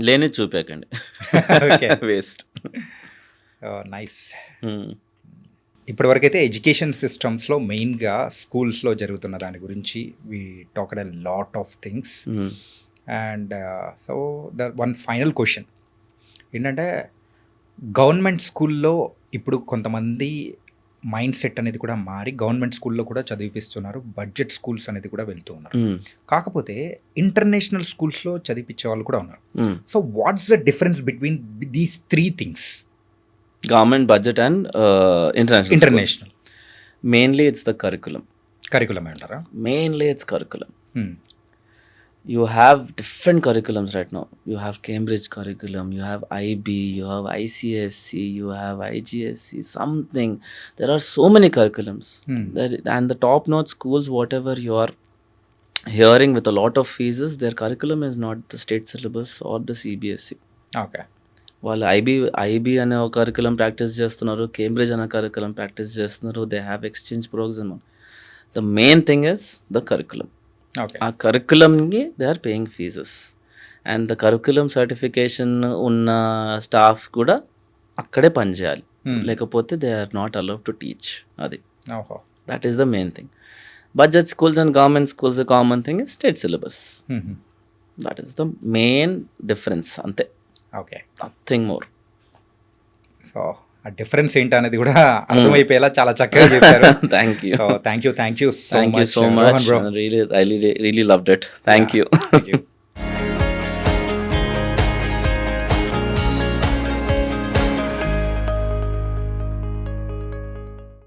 లేని చూపేకండి, waste. Nice. ఇప్పటివరకైతే education సిస్టమ్స్లో మెయిన్గా స్కూల్స్లో జరుగుతున్న దాని గురించి we talked a lot of things. And so the one final question ఏంటంటే, గవర్నమెంట్ స్కూల్లో ఇప్పుడు కొంతమంది మైండ్ సెట్ అనేది కూడా మారి గవర్నమెంట్ స్కూల్లో కూడా చదివిపిస్తున్నారు, బడ్జెట్ స్కూల్స్ అనేది కూడా వెళ్తూ ఉన్నారు. కాకపోతే ఇంటర్నేషనల్ స్కూల్స్లో చదివించే వాళ్ళు కూడా ఉన్నారు. So what's the difference between these three things? Government budget and international. Mainly it's the curriculum అంటారా? Mainly it's curriculum. You have different curriculums right now. You have Cambridge curriculum, you have IB, you have ICSC, you have IGSC, something. There are so many curriculums. And the top notch schools, whatever you are hearing with a lot of fees, their curriculum is not the state syllabus or the CBSE. Okay. వాళ్ళు IB అనే ఒక curriculum practice చేస్తున్నారు, Cambridge అనే curriculum practice చేస్తున్నారు. They have exchange programme. The main thing is the curriculum. ఆ కరికులంకి they are paying fees. And the curriculum certification ఉన్న staff కూడా అక్కడే పనిచేయాలి, లేకపోతే they are not allowed to teach. అది that is the main thing. Budget schools and government schools the common thing is state syllabus. That is the main difference, అంతే. Okay, nothing more. So ఆ difference ఏంటనేది కూడా అర్థమైపోయేలా చాలా చక్కగా చేశారు. Thank you so thank you so much. Really loved it. Thank you.